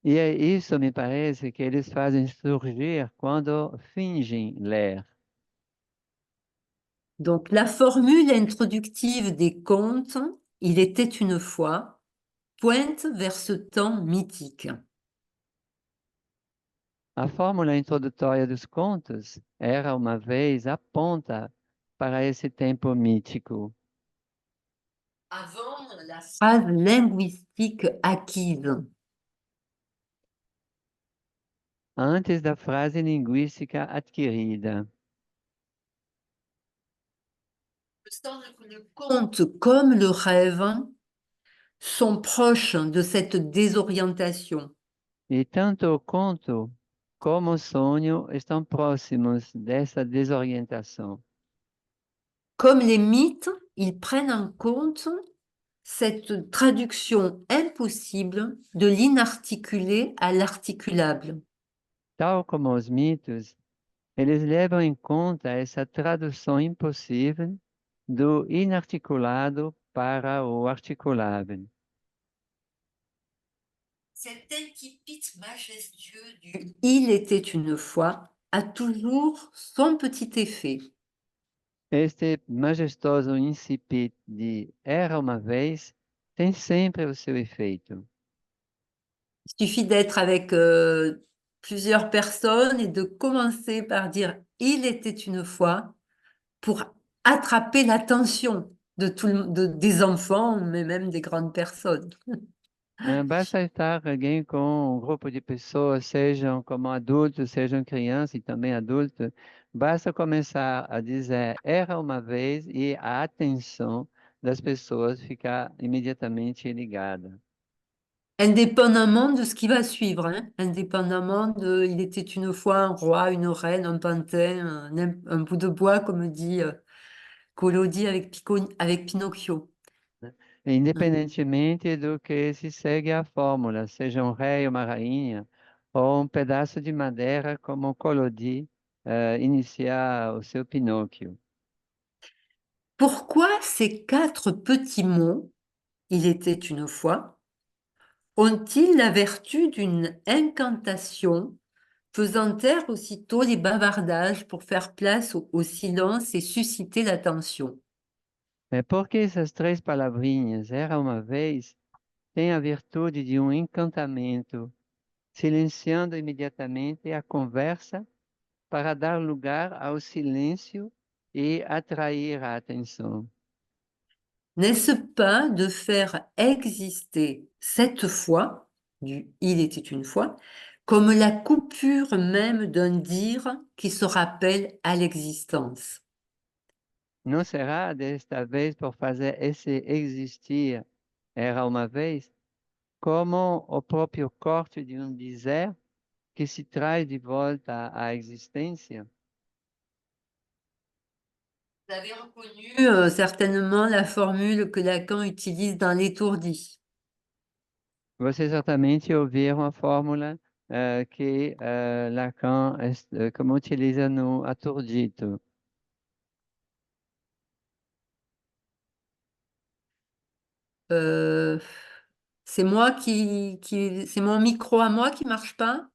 E é isso, me parece, que eles fazem surgir quando fingem ler. Donc la formule introductive des contes, il était une fois, pointe vers ce temps mythique. A fórmula introdutória dos contos era uma vez aponta para esse tempo mítico, Avant la phrase linguistique acquise. antes da frase linguística adquirida. Il me semble que le conte comme le rêve sont proches de cette désorientation. E tanto o conto como o sonho estão próximos dessa desorientação. Comme les mythes, ils prennent en compte cette traduction impossible de l'inarticulé à l'articulable. Tal como os mitos, eles levam em conta essa tradução impossível do inarticulado para o articulável. Cet incipit majestueux du Il était une fois a toujours son petit effet. Este majestoso incipit de era uma vez tem sempre o seu efeito. Il suffit d'être avec plusieurs personnes et de commencer par dire Il était une fois pour attraper l'attention des enfants, mais même des grandes personnes. Basta estar alguém com um grupo de pessoas, sejam como adultos, sejam crianças e também adultos, basta começar a dizer era uma vez e a atenção das pessoas ficar imediatamente ligada. Indépendamment de ce qui va suivre, hein, indépendamment de Il était une fois un roi, une reine, un pantin, un bout de bois, comme dit Collodi avec Pinocchio. Independentemente do que se segue a fórmula, seja um rei, uma rainha, ou um pedaço de madeira como o Collodi inicia o seu Pinóquio. Pourquoi ces quatre petits mots, Il était une fois, ont-ils la vertu d'une incantation faisant taire aussitôt les bavardages pour faire place au silence et susciter l'attention. Porque essas três palavrinhas, era uma vez, têm a virtude de um encantamento, silenciando imediatamente a conversa para dar lugar ao silêncio e atrair a atenção. N'est-ce pas de faire exister cette fois, du il était une fois, comme la coupure même d'un dire qui se rappelle à l'existence? Não será desta vez por fazer esse existir, era uma vez, como o próprio corte de um dizer que se traz de volta à existência? Vous avez reconnu certainement la formule que Lacan utilise dans l'étourdi. Você certamente ouviram a fórmula que Lacan como utiliza no Aturdito. Euh, c'est c'est mon micro à moi qui marche pas?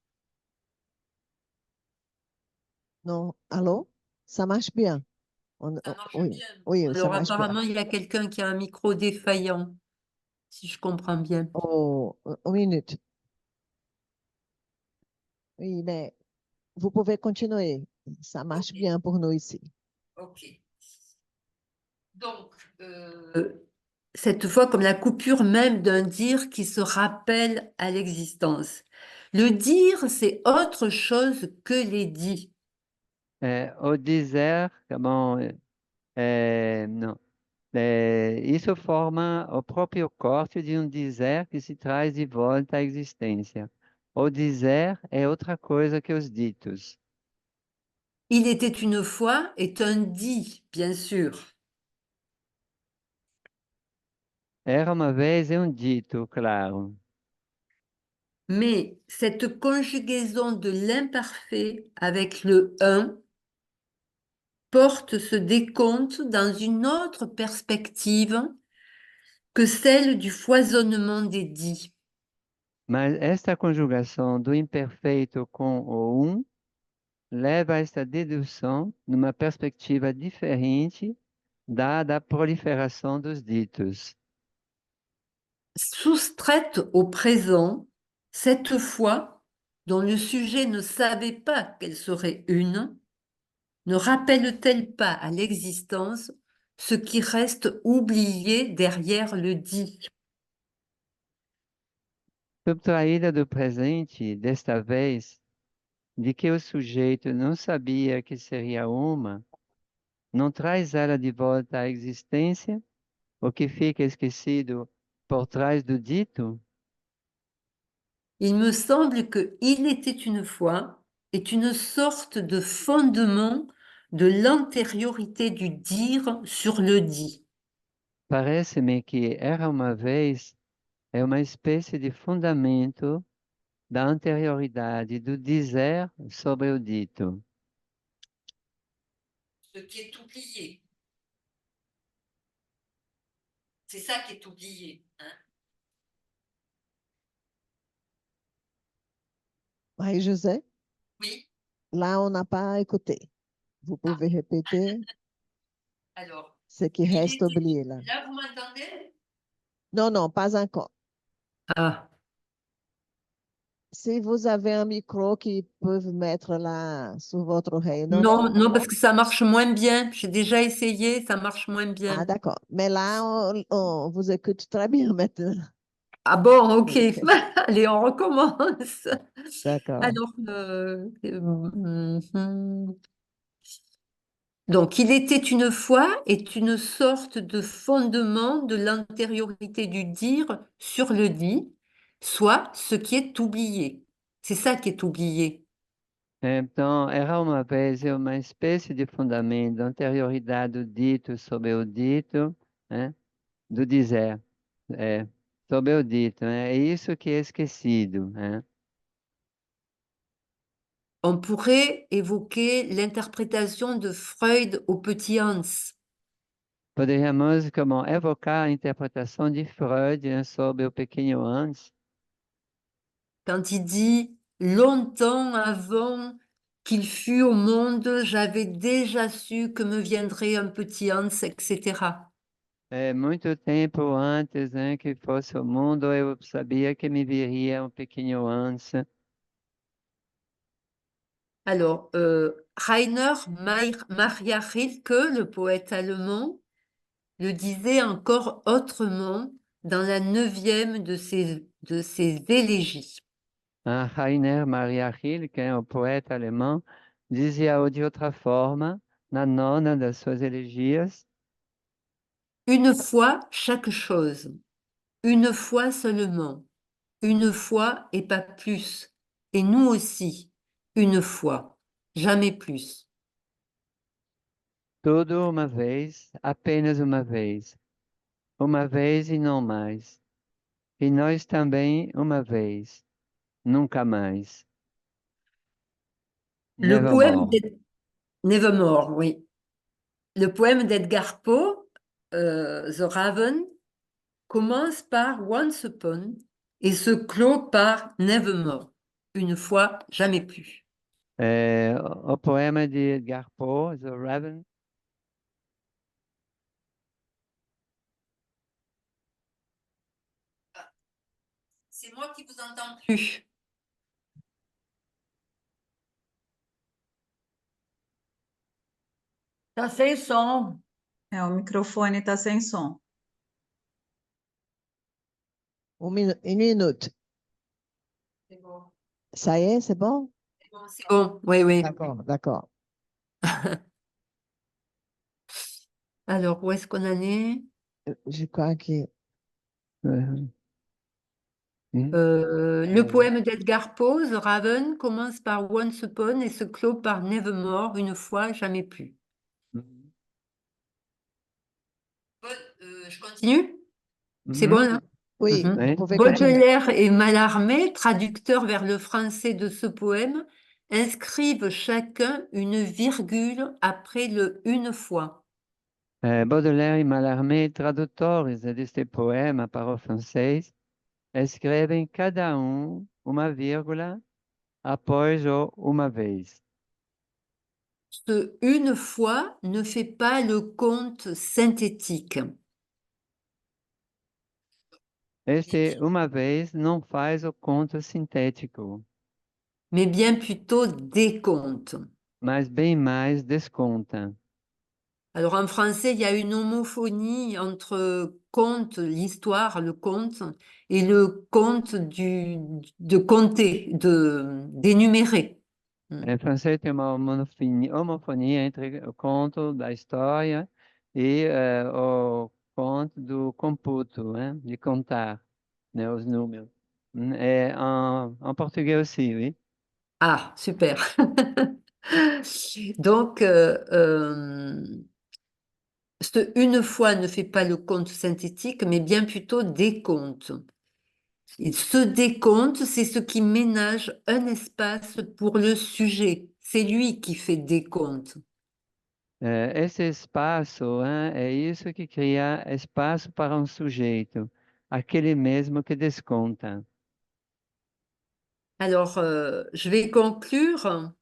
Non, allô? Ça marche bien. Ça marche Oui, bien. oui, ça Alors marche bien. apparemment, il y a quelqu'un qui a un micro défaillant, si je comprends bien. Oh, une minute. Oui, mais vous pouvez continuer. Ça marche Ok, bien pour nous ici. ok. Donc, cette fois, comme la coupure même d'un dire qui se rappelle à l'existence. Le dire, c'est autre chose que les dits. O dizer, como, não, isso forma o próprio corte de um dizer que se traz de volta à existência. O dizer é outra coisa que os ditos. Il était une fois est un dit, bien sûr. Era uma vez é um dito, claro. Mais cette conjugaison de l'imparfait avec le un porte ce décompte dans une autre perspective que celle du foisonnement des dits. Mas esta conjugação do imperfeito com o leva a esta dedução numa perspectiva diferente dada a proliferação dos ditos. Soustraite au présent, cette fois, dont le sujet ne savait pas qu'elle serait une, ne rappelle-t-elle pas à l'existence ce qui reste oublié derrière le dit? Subtraída do presente, desta vez, de que o sujeito não sabia que seria uma, não traz ela de volta à existência, o que fica esquecido por trás do dito? Il me semble que il était une fois est une sorte de fondement de l'antériorité du dire sur le dit. Parece-me que era uma vez é uma espécie de fundamento da anterioridade do dizer sobre o dito. Ce qui est oublié. C'est ça qui est oublié. Hein? Marie-José, Oui. là, on n'a pas écouté. Vous pouvez répéter Alors, ce qui il reste était... oublié là. Là, vous m'entendez? Non, non, pas encore. Ah, Si vous avez un micro qui peuvent mettre là sur votre oreille, non, non, non. non, parce que ça marche moins bien. J'ai déjà essayé, ça marche moins Ah, bien. d'accord. Mais là, on vous écoute très bien maintenant. Ah bon, ok. Ok, Allez, on recommence. d'accord. Alors, donc, il était une fois est une sorte de fondement de l'antériorité du dire sur le dit, soit ce qui est oublié. C'est ça qui est oublié. Então, era uma vez uma espécie de fundamento da anterioridade do dito sobre o dito, né? Do dizer, sobre o dito, né? É isso que é esquecido, né? On pourrait évoquer l'interprétation de Freud au petit Hans. Poderíamos como evocar a interpretação de Freud, né, sobre o pequeno Hans, Quand il dit longtemps avant qu'il fût au monde, j'avais déjà su que me viendrait un petit Hans, etc. Muito tempo antes, né, que fosse o mundo, eu sabia que me viria um pequeno Hans. Alors, Rainer Maria Rilke, le poète allemand, le disait encore autrement dans la 9e de ses élégies. Rainer Maria Rilke, o poeta alemão, dizia de outra forma, na nona das suas elegias, Une fois chaque chose, une fois seulement, une fois et pas plus, et nous aussi, une fois, jamais plus. tudo uma vez, apenas uma vez e não mais. E nós também uma vez, nunca mais. Le poème Nevermore. Nevermore, oui. Le poème d'Edgar Poe, The Raven, commence par Once Upon et se clôt par Nevermore, une fois, jamais plus. O poema de Edgar Poe, The Raven, C'est moi qui vous entends plus. Tá sem som. O microfone está sem som. Une minute. C'est bon. Ça y est, c'est bon? C'est bon, oui, oui. D'accord, d'accord. Alors, où est-ce qu'on en est? Je crois que Le poème d'Edgar Poe, The Raven, commence par Once Upon et se clôt par Nevermore, une fois, jamais plus. Je continue? C'est bon là? oui, Mhm. vous pouvez continuer. Baudelaire et Mallarmé, traducteurs vers le français de ce poème, inscrivent chacun une virgule après le une fois. Baudelaire e Mallarmé, tradutores deste poema para o francês, escrevem cada uma vírgula após o uma vez. Ce une fois ne fait pas le compte synthétique. Este uma vez não faz o conto sintético, Mais bien plutôt décompte. mas bem mais desconta. Alors en français, il y a une homophonie entre conte, l'histoire, le conte, et le conte de compter, d'énumérer. Em francês tem uma homofonia entre o conto da história e o conto do computo, né? De contar, né? Os números. En português aussi, oui. Ah, super. Donc, ce une fois ne fait pas le compte synthétique, mais bien plutôt décompte. Et ce décompte, c'est ce qui ménage un espace pour le sujet. C'est lui qui fait décompte. Esse espaço, é isso que cria espaço para um sujeito, aquele mesmo que desconta. Alors, je vais conclure.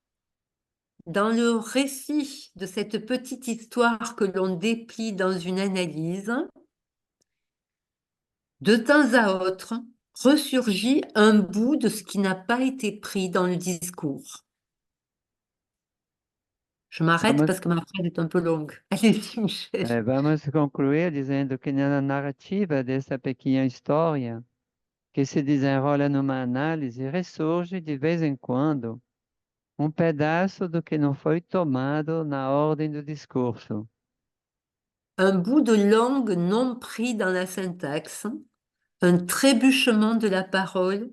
Dans le récit de cette petite histoire que l'on déplie dans une analyse, de temps à autre ressurgit un bout de ce qui n'a pas été pris dans le discours. Je m'arrête parce que ma phrase est un peu longue. Allez-y, Michel. Vamos concluir dizendo que na narrativa dessa pequena história, que se desenrola numa análise, ressurge de vez em quando pedaço do que não foi tomado na ordem do discurso. Un bout de langue non pris dans la syntaxe, un trébuchement de la parole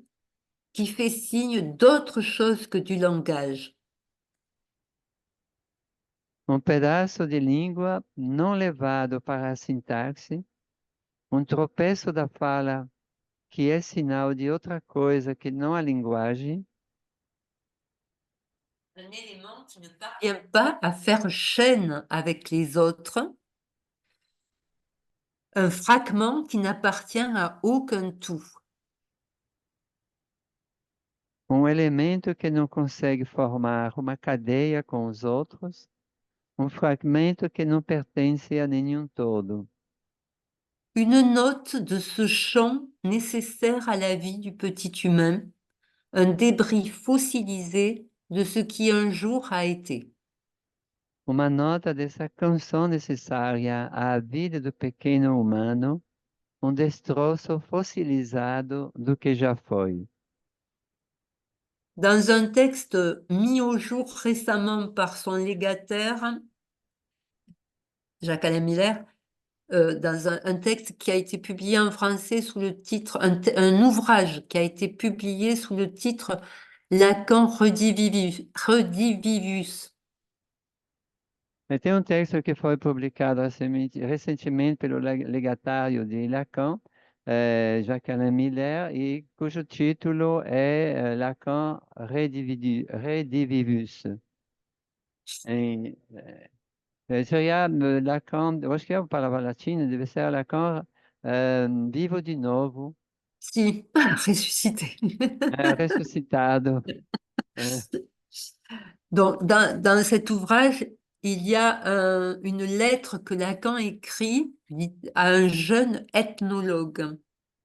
qui fait signe d'autre chose que du langage. Pedaço de língua não levado para a sintaxe, tropeço da fala que é sinal de outra coisa que não a linguagem. Un élément qui ne parvient pas à faire chaîne avec les autres, un fragment qui n'appartient à aucun tout. elemento que não consegue formar uma cadeia com os outros, fragmento que não pertence a nenhum todo. Une note de ce champ nécessaire à la vie du petit humain, un débris fossilisé de ce qui un jour a été. Uma nota dessa canção necessária à vida do pequeno humano, destroço fossilizado do que já foi. Dans un texte mis au jour récemment par son légataire, Jacques-Alain Miller, dans un texte qui a été publié en français sous le titre, un ouvrage qui a été publié sous le titre Lacan Redivivus. E tem texto que foi publicado recentemente pelo legatário de Lacan, Jacques-Alain Miller, e cujo título é Lacan Redivivus. Seria Lacan, eu acho que é a palavra latina, deve ser Lacan vivo de novo, Si, ressuscité. ressuscitado. Donc, dans cet ouvrage, il y a une lettre que Lacan écrit à un jeune ethnologue.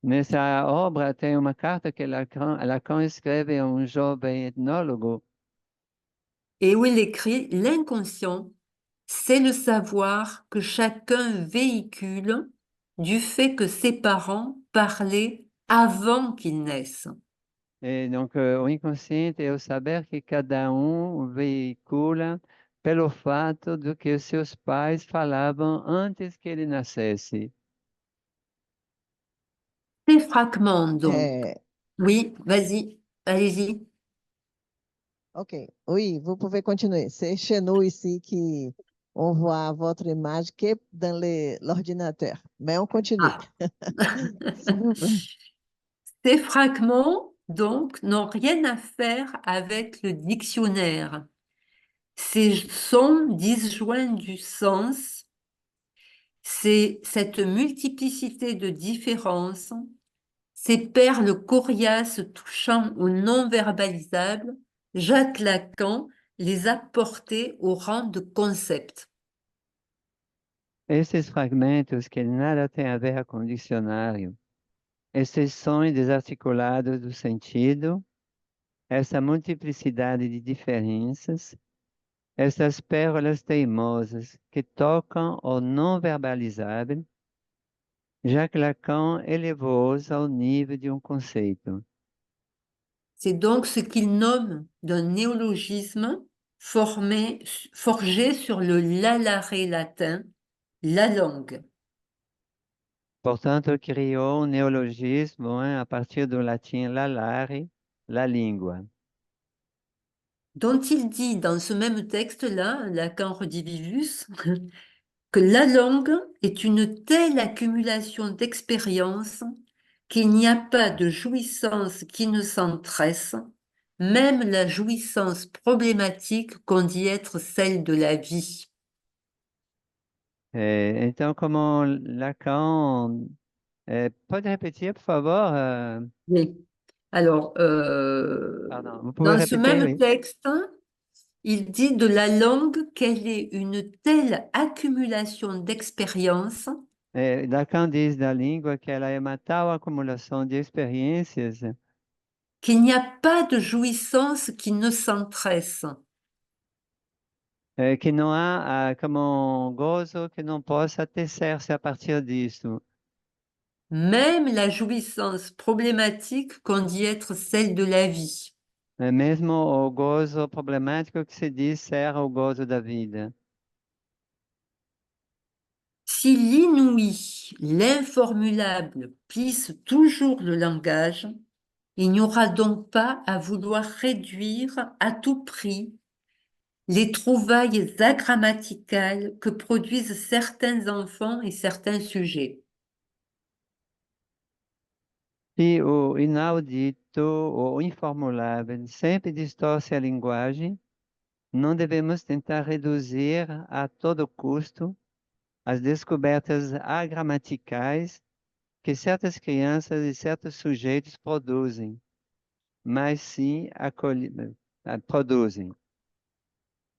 Nessa obra tem uma carta que Lacan escreve a jovem etnólogo, Et où il écrit: l'inconscient, c'est le savoir que chacun véhicule du fait que ses parents parlaient avant qu'il naisse. e donc o inconsciente é o saber que cada veicula pelo fato de que os seus pais falavam antes que ele nascesse. Ces fragments, donc. É, Oui, vas-y, allez-y. ok. Oui, vous pouvez continuer. C'est chez nous ici on voit votre image que dans l'ordinateur. Mais on continue, Ah. s'il vous plaît. Ces fragments, donc, n'ont rien à faire avec le dictionnaire. Ces sons disjoints du sens, c'est cette multiplicité de différences, ces perles coriaces touchant au non-verbalisable, Jacques Lacan les a portées au rang de concept. Esses fragmentos que nada têm a ver com o dicionário, esses sons desarticulados do sentido, essa multiplicidade de diferenças, essas pérolas teimosas que tocam o não verbalizável, Jacques Lacan elevou-os ao nível de conceito. C'est donc ce qu'il nomme d'un néologisme forgé sur le lalaré latin, la langue. Portanto, criou neologismo a partir do latim lalare, la língua. Dont il dit dans ce même texte-là, Lacan Redivivus, que la langue est une telle accumulation d'expériences qu'il n'y a pas de jouissance qui ne s'en tresse, même la jouissance problématique qu'on dit être celle de la vie. Então, como Lacan, pode repetir, por favor? Oui. Alors, Pardon, vous pouvez dans ce répéter, même oui. texte, il dit de la langue qu'elle est une telle accumulation d'expériences Lacan diz da língua que ela é uma tal acumulação de experiências qu'il n'y a pas de jouissance qui ne s'entresse. que não há como gozo que não possa tecer-se a partir disso. Même la jouissance problématique qu'on dit être celle de la vie. Mesmo o gozo problemático que se diz ser o gozo da vida. Si l'inouï, l'informulable plisse toujours le langage, il n'y aura donc pas à vouloir réduire à tout prix les trouvailles agrammaticales que produisent certains enfants et certains sujets. Se o inaudito, o informulável, sempre distorce a linguagem, não devemos tentar reduzir a todo custo as descobertas agramaticais que certas crianças e certos sujeitos produzem. mas sim produzem.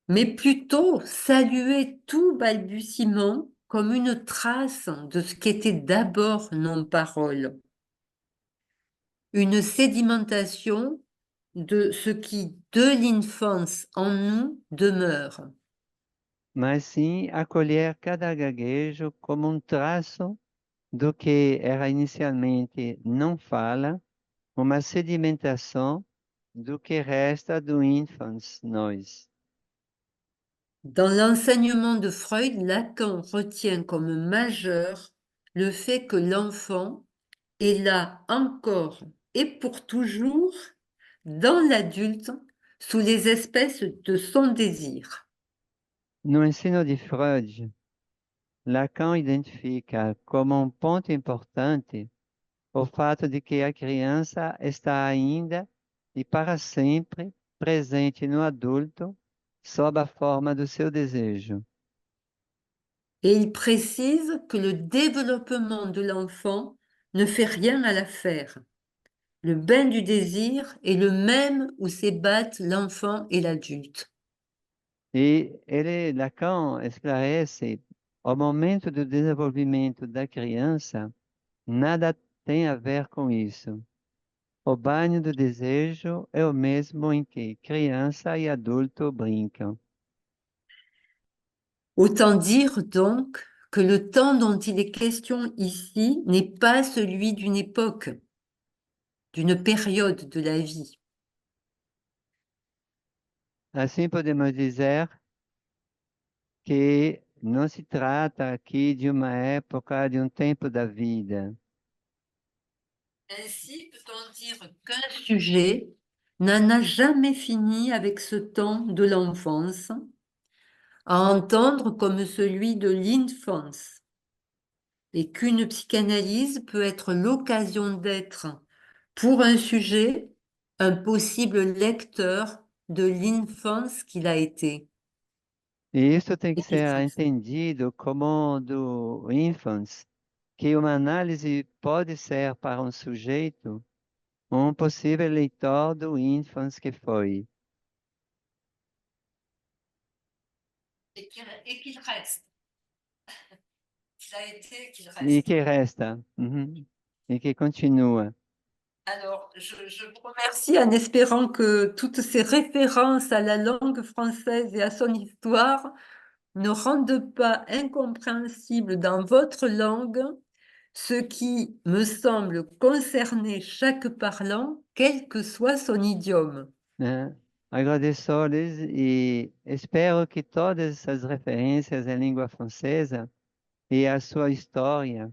mais plutôt saluer tout balbutiement comme une trace de ce qu'était d'abord non-parole, une sédimentation de ce qui, de l'enfance en nous, demeure. Mas sim acolher cada gaguejo como um traço do que era inicialmente não fala, uma sedimentação do que resta do infans nós. Dans l'enseignement de Freud, Lacan retient comme majeur le fait que l'enfant est là encore et pour toujours dans l'adulte sous les espèces de son désir. No ensino de Freud, Lacan identifica como um ponto importante o fato de que a criança está ainda e para sempre presente no adulto sob a forma do seu desejo. Et il précise que le développement de l'enfant ne fait rien à l'affaire. Le bain du désir est le même où s'ébattent l'enfant et l'adulte. E Lacan esclarece, o momento do desenvolvimento da criança nada tem a ver com isso. O banho do desejo é o mesmo em que criança e adulto brincam. Autant dire donc que le temps dont il est question ici n'est pas celui d'une époque, d'une période de la vie. Assim podemos dizer que não se trata aqui de uma época, de um tempo da vida. Ainsi peut-on dire qu'un sujet n'en a jamais fini avec ce temps de l'enfance, à entendre comme celui de l'enfance, et qu'une psychanalyse peut être l'occasion d'être, pour un sujet, un possible lecteur de l'enfance qu'il a été. E isso tem que Et qu'il ser reste. entendido como do infans, que uma análise pode ser para um sujeito um possível leitor do infans que foi. Et qu'il reste. Qu'il a été, qu'il E reste. que resta. Uhum. E que continua. Alors, je vous remercie en espérant que toutes ces références à la langue française et à son histoire ne rendent pas incompréhensible dans votre langue ce qui me semble concerner chaque parlant, quel que soit son idiome. Né? Agradeço-lhes e espero que todas essas referências à língua francesa e à sua história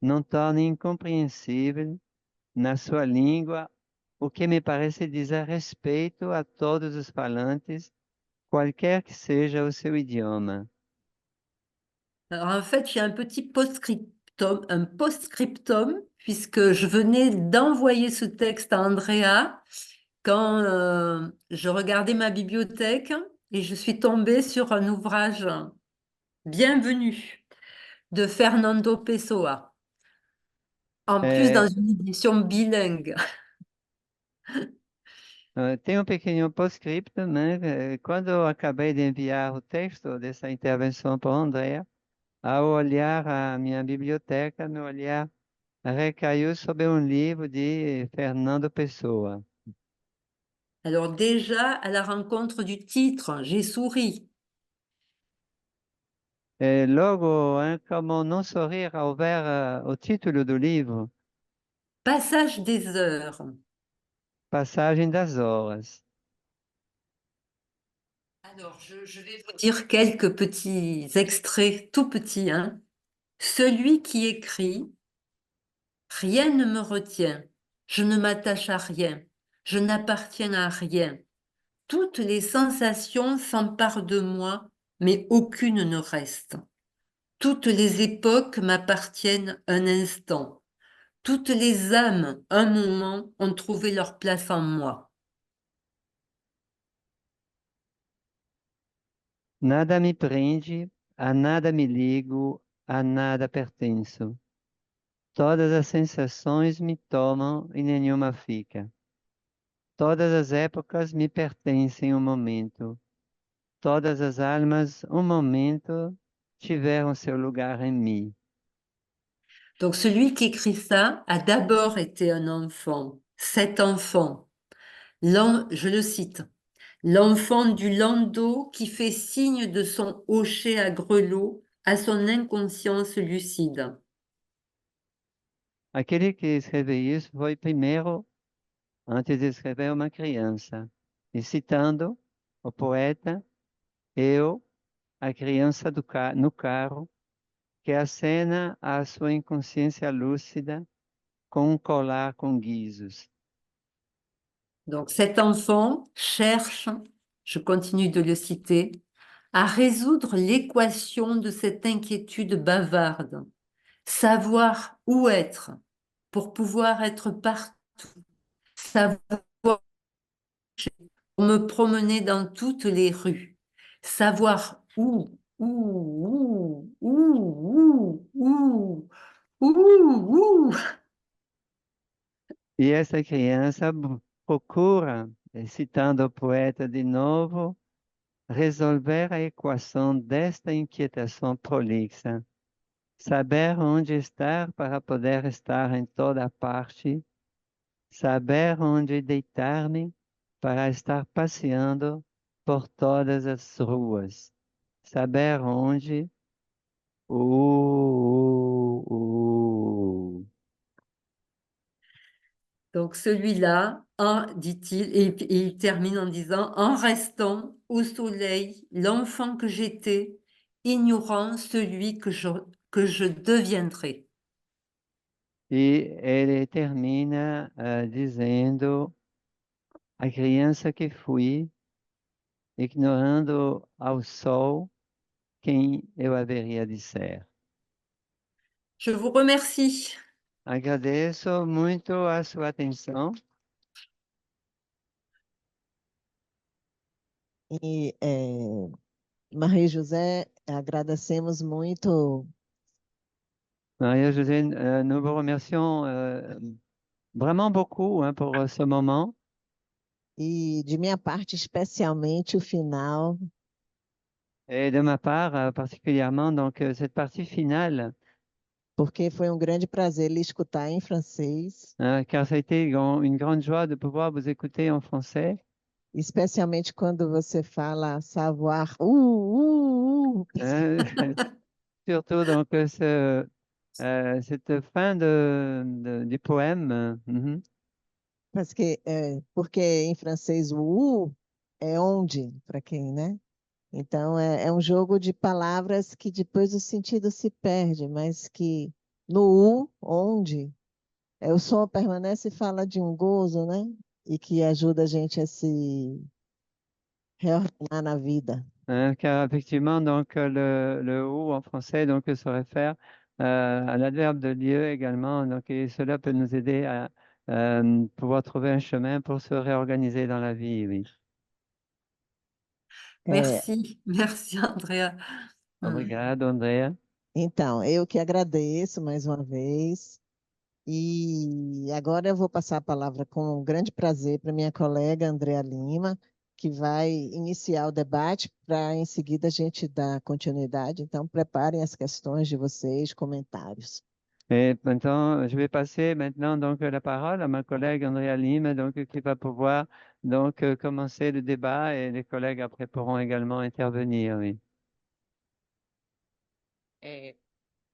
não tornem incompreensível na sua língua o que me parece dizer respeito a todos os falantes, qualquer que seja o seu idioma. Alors, en fait, j'ai un post-scriptum, puisque je venais d'envoyer ce texte à Andrea quand je regardais ma bibliothèque et je suis tombée sur un ouvrage Bienvenue de Fernando Pessoa, en plus dans É, une édition bilingue. tem um pequeno postscript, né? Quando eu acabei de enviar o texto dessa intervenção para o Andrea, ao olhar a minha biblioteca, meu olhar recaiu sobre um livro de Fernando Pessoa. Alors déjà, à la rencontre du titre, j'ai souri. Logo, hein, como não sorrir ao ver o título do livro, Passage des heures. Passagem das Horas. Alors, je vais vous dire quelques petits extraits, tout petits, hein. Celui qui écrit, rien ne me retient, je ne m'attache à rien, je n'appartiens à rien. Toutes les sensations s'emparent de moi, mais aucune ne reste. Toutes les époques m'appartiennent un instant. Toutes les âmes, un moment, ont trouvé leur place en moi. Nada me prende, a nada me ligo, a nada pertenço. Todas as sensações me tomam e nenhuma fica. Todas as épocas me pertencem um momento. Todas as almas, um momento, tiveram seu lugar em mim. Donc celui qui écrit ça a d'abord été un enfant. Cet enfant, je le cite, l'enfant du landau qui fait signe de son hocher à grelot à son inconscience lucide. Aquele que escreveu isso foi primeiro, antes de escrever, uma criança. E citando o poeta, eu, a criança no carro, que acena à sua inconsciência lúcida com um colar com guizos. Donc cet enfant cherche, je continue de le citer, à résoudre l'équation de cette inquiétude bavarde, savoir où être pour pouvoir être partout, savoir pour me promener dans toutes les rues, savoir où. E essa criança procura, citando o poeta de novo, resolver a equação desta inquietação prolixa. Saber onde estar para poder estar em toda parte. Saber onde deitar-me para estar passeando por todas as ruas. Saber onde. Uh. Donc celui-là, dit-il, et il termine en disant, en restant au soleil, l'enfant que j'étais, ignorant celui que je deviendrai. E ele termina dizendo a criança que fui, ignorando ao sol quem eu haveria de ser. Je vous remercie. Agradeço muito a sua atenção. E, Marie-José, agradecemos muito Maria-José, nous vous remercions vraiment beaucoup hein, pour ce moment. e, de minha parte, especialmente o final, Et de ma part, particulièrement, donc cette partie finale, porque foi um grande prazer lhe escutar em francês, car ça a été une grande joie de pouvoir vous écouter en français, especialmente quando você fala savoir, hein, surtout donc cette fin du poème. porque em francês o é onde, para quem, né? Então é um jogo de palavras que depois o sentido se perde, mas que no onde, o som permanece e fala de um gozo, né? E que ajuda a gente a se reordenar na vida. Car effectivement, donc le ou en français donc se réfère à l'adverbe de lieu également, donc et cela peut nous aider à pouvoir trouver un chemin pour se réorganiser dans la vie, oui. É, Merci Andrea. Obrigado, Andrea. então, eu que agradeço mais uma vez. E agora eu vou passar a palavra com um grande prazer para minha colega Andrea Lima, que vai iniciar o debate para em seguida a gente dar continuidade. Então, preparem as questões de vocês, comentários. Et maintenant, je vais passer maintenant donc la parole à ma collègue Andrea Lim, donc qui va pouvoir donc commencer le débat et les collègues après pourront également intervenir, oui.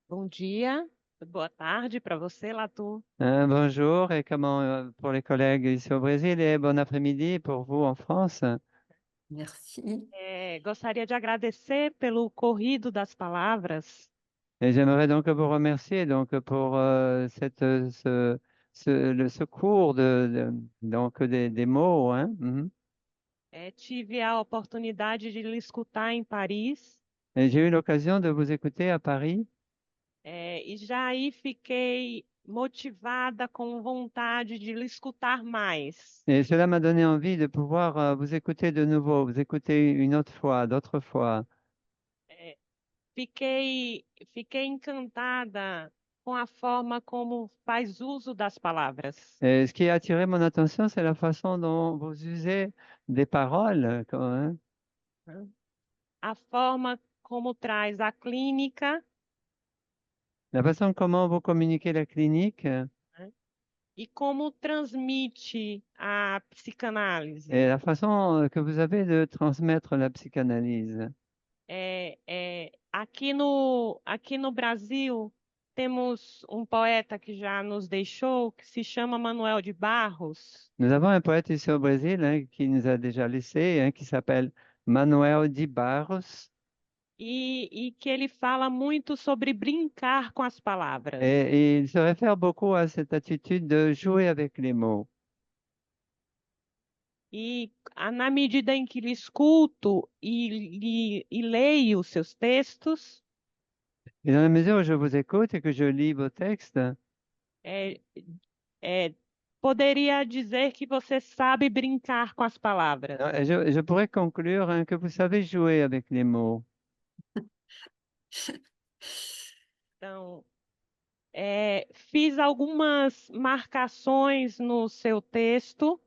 Bom dia, boa tarde para você, Latu. Bonjour et comment pour les collègues ici au Brésil et bon après-midi pour vous en France. Merci. Gostaria de agradecer pelo corrido das palavras. Et j'aimerais donc vous remercier donc pour ce cours donc des mots, hein. Tive a oportunidade de lhe escutar em Paris, Et j'ai eu l'occasion de vous écouter à Paris e já aí fiquei motivada com vontade de lhe escutar mais. et cela m'a donné envie de pouvoir vous écouter de nouveau, vous écouter une autre fois, d'autres fois. Fiquei encantada com a forma como faz uso das palavras. Et ce qui a attiré mon attention, c'est la façon dont vous usez des paroles, hein. A forma como traz a clínica, La façon comment vous communiquez la clinique e como transmite a psicanálise. et la façon que vous avez de transmettre la psychanalyse. Aqui no Brasil, temos um poeta que já nos deixou, que se chama Manuel de Barros, Nous avons un poète ici au Brésil hein, qui nous a déjà laissé, hein, qui s'appelle Manuel de Barros, e que ele fala muito sobre brincar com as palavras. et il se réfère beaucoup à cette attitude de jouer avec les mots. Na medida em que lhe escuto e leio os seus textos, Et dans la mesure où je vous écoute et que je lis vos textes, é, poderia dizer que você sabe brincar com as palavras. je pourrais conclure hein, que vous savez jouer avec les mots. Então, fiz algumas marcações no seu texto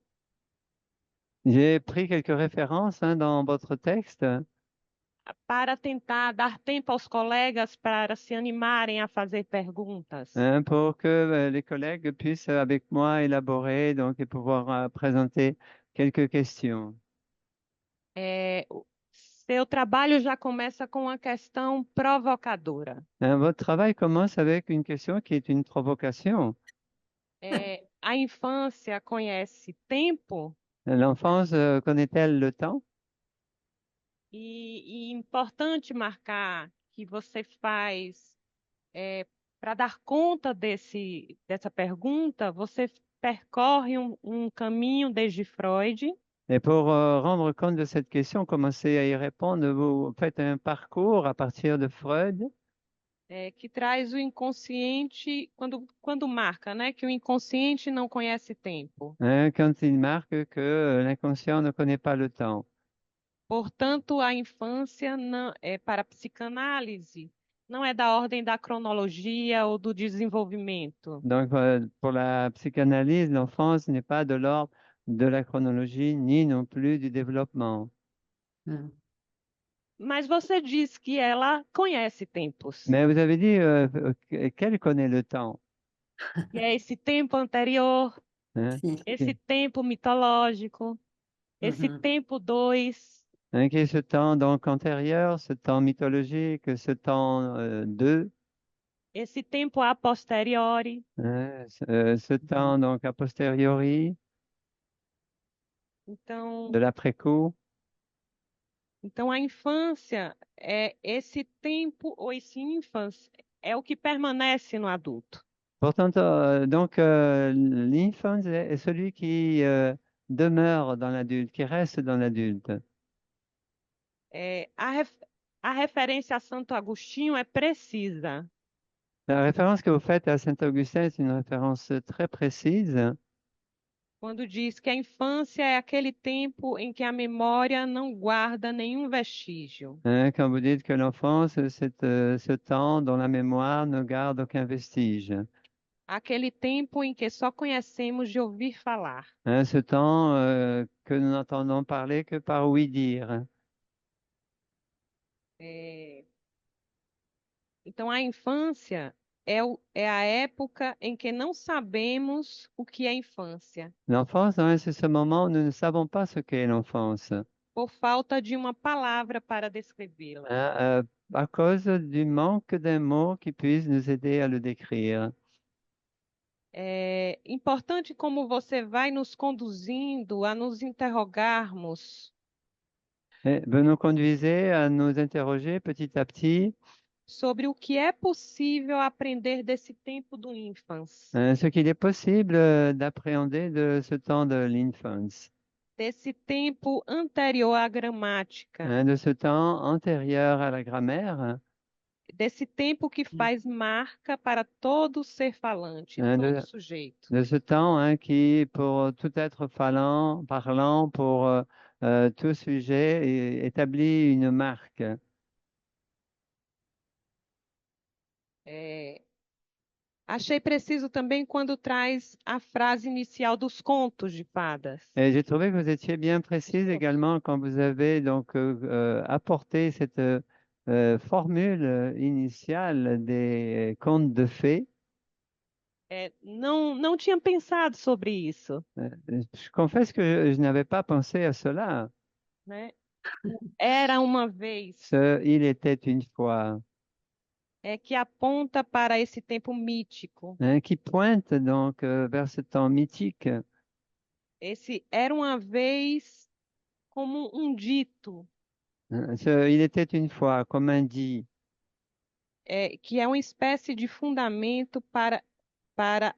J'ai pris quelques références hein, dans votre texte para tentar dar tempo aos colegas para se animarem a fazer perguntas. hein, pour que les collègues puissent avec moi élaborer donc, et pouvoir présenter quelques questions. O seu trabalho já começa com uma questão provocadora. Hein, votre travail commence avec une question qui est une provocation. A infância conhece tempo L'enfance connaît-elle le temps? e importante marcar que você faz para dar conta dessa pergunta, você percorre um caminho desde Freud, Et pour rendre compte de cette question, commencer à y répondre, vous faites un parcours à partir de Freud que traz o inconsciente, quando marca, né, que o inconsciente não conhece tempo. hein, quand il marque que l'inconscient ne connaît pas le temps. Portanto, a infância não, para a psicanálise não é da ordem da cronologia ou do desenvolvimento. Donc, pour la psychanalyse, l'enfance n'est pas de l'ordre de la chronologie ni non plus du développement. Mas você diz que ela conhece tempos, Mais vous avez dit qu'elle connaît le temps. que é esse tempo anterior, Hein, Sim. esse tempo mitológico, esse Uhum. tempo dois, hein, qui est ce temps donc antérieur, ce temps mythologique, ce temps 2, esse tempo a posteriori. hein, ce temps donc a posteriori, Então, de l'après-coup. então a infância é esse tempo ou esse infância é o que permanece no adulto. Pourtant, donc, l'infance est celui qui demeure dans l'adulte, qui reste dans l'adulte. A referência a Santo Agostinho é precisa. La référence que vous faites à Saint-Augustin est une référence très précise Quando diz que a infância é aquele tempo em que a memória não guarda nenhum vestígio. hein, quand vous dites que l'enfance, c'est ce temps dont la mémoire ne garde aucun vestige. Aquele tempo em que só conhecemos de ouvir falar. Hein, ce temps que nous n'entendons parler que par ouï-dire. Então, a infância é a época em que não sabemos o que é infância, L'enfance, hein, c'est ce moment où nous ne savons pas ce qu'est l'enfance, por falta de uma palavra para descrevê-la. hein, à cause du manque d'un mot qui puisse nous aider à le décrire. É importante como você vai nos conduzindo a nos interrogarmos Et vous nous conduisez à nous interroger petit à petit sobre o que é possível aprender desse tempo do infância, ce qu'il est possible d'appréhender de ce temps de l'enfance, desse tempo anterior à gramática, hein, de ce temps antérieur à la grammaire, desse tempo que faz marca para todo ser falante, hein, todo sujeito. de ce temps hein, qui, pour tout être parlant pour tout sujet, établit une marque. É, Achei preciso também quando traz a frase inicial dos contos de fadas. Et j'ai trouvé que vous étiez bien précise également quand vous avez donc apporté cette formule initiale des contes de fées. Não tinha pensado sobre isso, Je confesse que je n'avais pas pensé à cela. né? Era uma vez, Il était une fois, que aponta para esse tempo mítico. hein, qui pointe donc vers ce temps mythique. Esse era uma vez como um dito, Il était une fois, comme un dit, que é uma espécie de fundamento para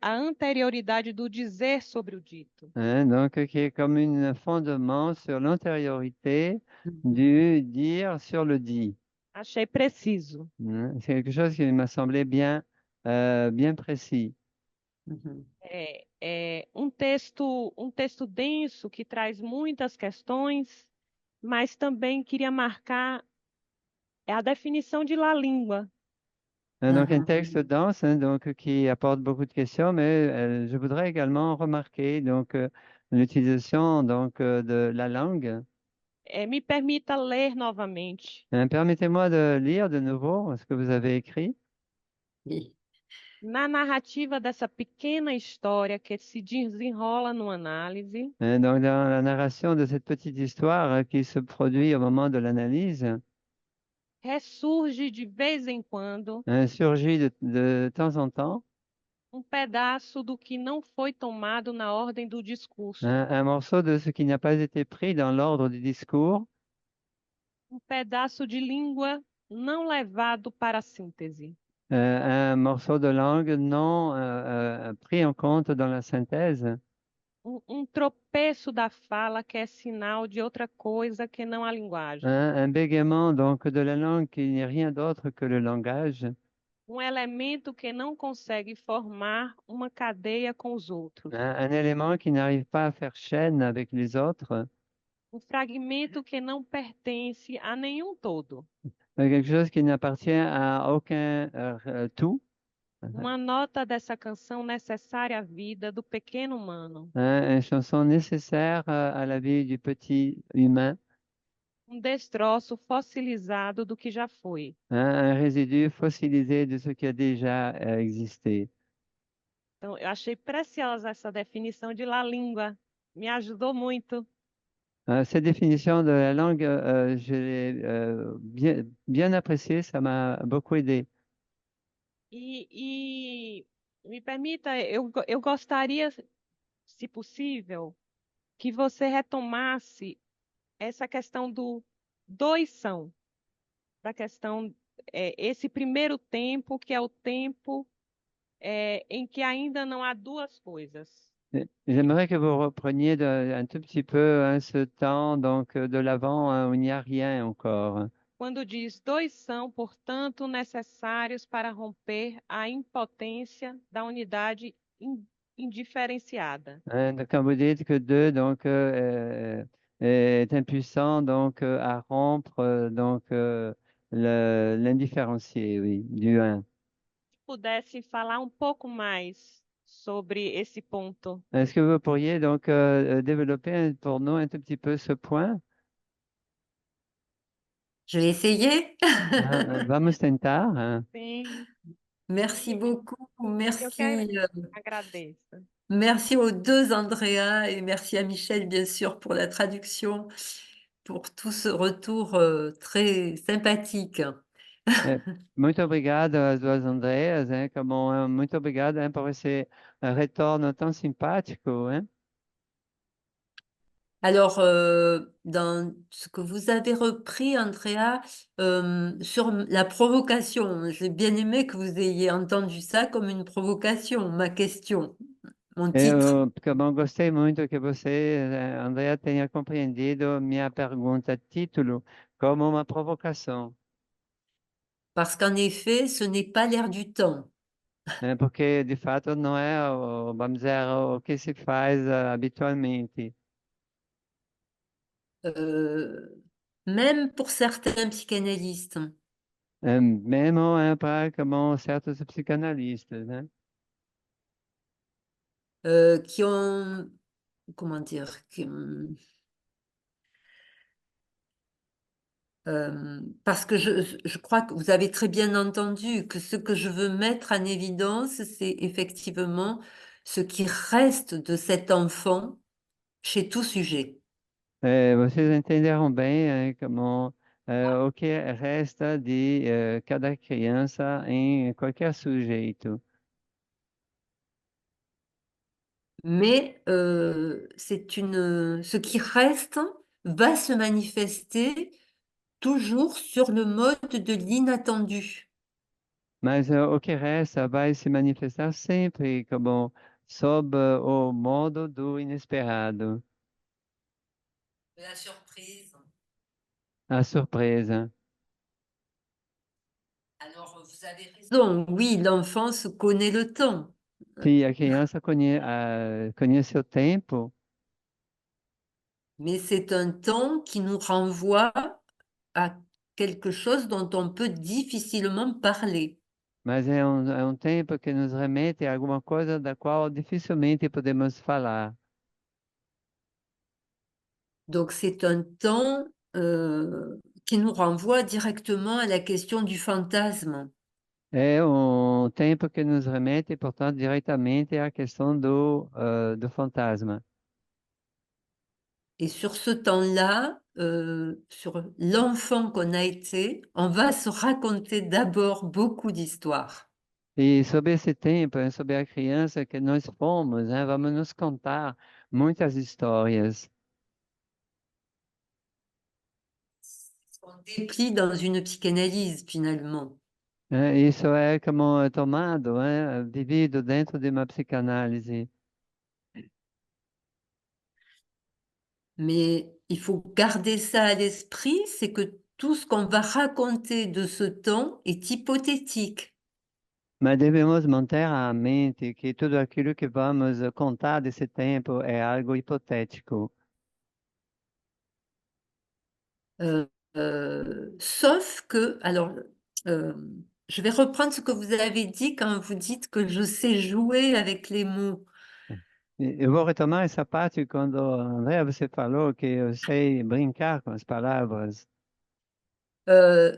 a anterioridade do dizer sobre o dito. hein, donc qui est comme un fondement sur l'antériorité du dire sur le dit. Achei preciso. C'est quelque chose qui m'a semblé bien précis. Mhm. É um texto denso que traz muitas questões, mas também queria marcar a definição de la língua. Donc un Mhm. texte dense, hein, donc qui apporte beaucoup de questions, mais je voudrais également remarquer donc l'utilisation donc de la langue. Me permita ler novamente. Permettez-moi de lire de nouveau ce que vous avez écrit. Oui. Na narrativa dessa pequena história que se desenrola numa análise, Donc dans la narration de cette petite histoire qui se produit au moment de l'analyse, ressurge de vez em quando surgit de temps en temps pedaço do que não foi tomado na ordem do discurso, un morceau de ce qui n'a pas été pris dans l'ordre du discours, pedaço de língua não levado para a síntese. un morceau de langue non pris en compte dans la synthèse, Tropeço da fala que é sinal de outra coisa que não a linguagem. un bégaiement donc de la langue qui n'est rien d'autre que le langage, Elemento que não consegue formar uma cadeia com os outros. un élément qui n'arrive pas à faire chaîne avec les autres, Fragmento que não pertence a nenhum todo. quelque chose qui n'appartient à aucun tout, Uma nota dessa canção necessária à vida do pequeno humano. une chanson nécessaire à la vie du petit humain, Destroço fossilizado do que já foi. un résidu fossilisé de ce qui a déjà existé. Então, eu achei preciosa essa definição de la língua. Me ajudou muito. Cette définition de la langue, je l'ai bien appréciée, ça m'a beaucoup aidé. E me permita, eu gostaria, se possível, que você retomasse essa questão do dois são, da questão, esse primeiro tempo, que é o tempo em que ainda não há duas coisas. J'aimerais que vous repreniez un tout petit peu hein, ce temps donc de l'avant hein, où il n'y a rien encore. Quando diz dois são, portanto, necessários para romper a impotência da unidade indiferenciada. Hein, donc, quand vous dites que deux donc est impuissant donc à rompre donc l'indifférencié, oui, du un. Pudesse falar um pouco mais sobre esse ponto. Est-ce que vous pourriez donc développer pour nous un tout petit peu ce point? Je vais essayer. Vamos tentar. Hein. Sim, Merci beaucoup. eu que Merci. agradeço. Merci aux deux Andrea et merci à Michel, bien sûr, pour la traduction, pour tout ce retour très sympathique. Muito obrigado às duas Andreas, hein, muito obrigado hein, por esse retorno tão simpático. Hein? Alors, dans ce que vous avez repris, Andrea, sur la provocation, j'ai bien aimé que vous ayez entendu ça comme une provocation, ma question, mon titre. Eu gostei muito que você, Andrea, tenha compreendido minha pergunta título como uma provocação. Parce qu'en effet, ce n'est pas l'air du temps. Porque, de fato, não é, vamos dizer, o que se faz habitualmente. Même pour certains psychanalystes. Mesmo para como certos psicanalistas, né? qui ont, comment dire, parce que je crois que vous avez très bien entendu que ce que je veux mettre en évidence, c'est effectivement ce qui reste de cet enfant chez tout sujet. Vocês entenderam bem como o que resta de cada criança em qualquer sujeito. Mais ce qui reste va se manifester toujours sur le mode de l'inattendu. Mas o que resta vai se manifestar sempre como sob o modo do inesperado, La surprise. a surpresa. Alors, vous avez raison, oui, l'enfance connaît le temps, Se a criança conhece o tempo, mais c'est un temps qui nous renvoie à quelque chose dont on peut difficilement parler. mas é um tempo que nos remete a alguma coisa da qual dificilmente podemos falar. Donc, c'est un temps qui nous renvoie directement à la question du fantasme. É um tempo que nos remete, portanto, diretamente à questão do fantasma. Et sur ce temps-là, sur l'enfant qu'on a été, on va se raconter d'abord beaucoup d'histoires. E sobre esse tempo, sobre a criança que nós fomos, né, vamos nos contar muitas histórias. On déplie dans une psychanalyse finalement. Né? Isso é como tomado, né, vivido dentro de uma psicanálise. Mais il faut garder ça à l'esprit, c'est que tout ce qu'on va raconter de ce temps est hypothétique. Mas devemos manter à mente que tudo aquilo que vamos contar desse tempo é algo hipotético. Sauf que, alors, euh, je vais reprendre ce que vous avez dit quand vous dites que je sais jouer avec les mots. Eu vou retomar essa parte quando, André, você falou que eu sei brincar com as palavras. Euh,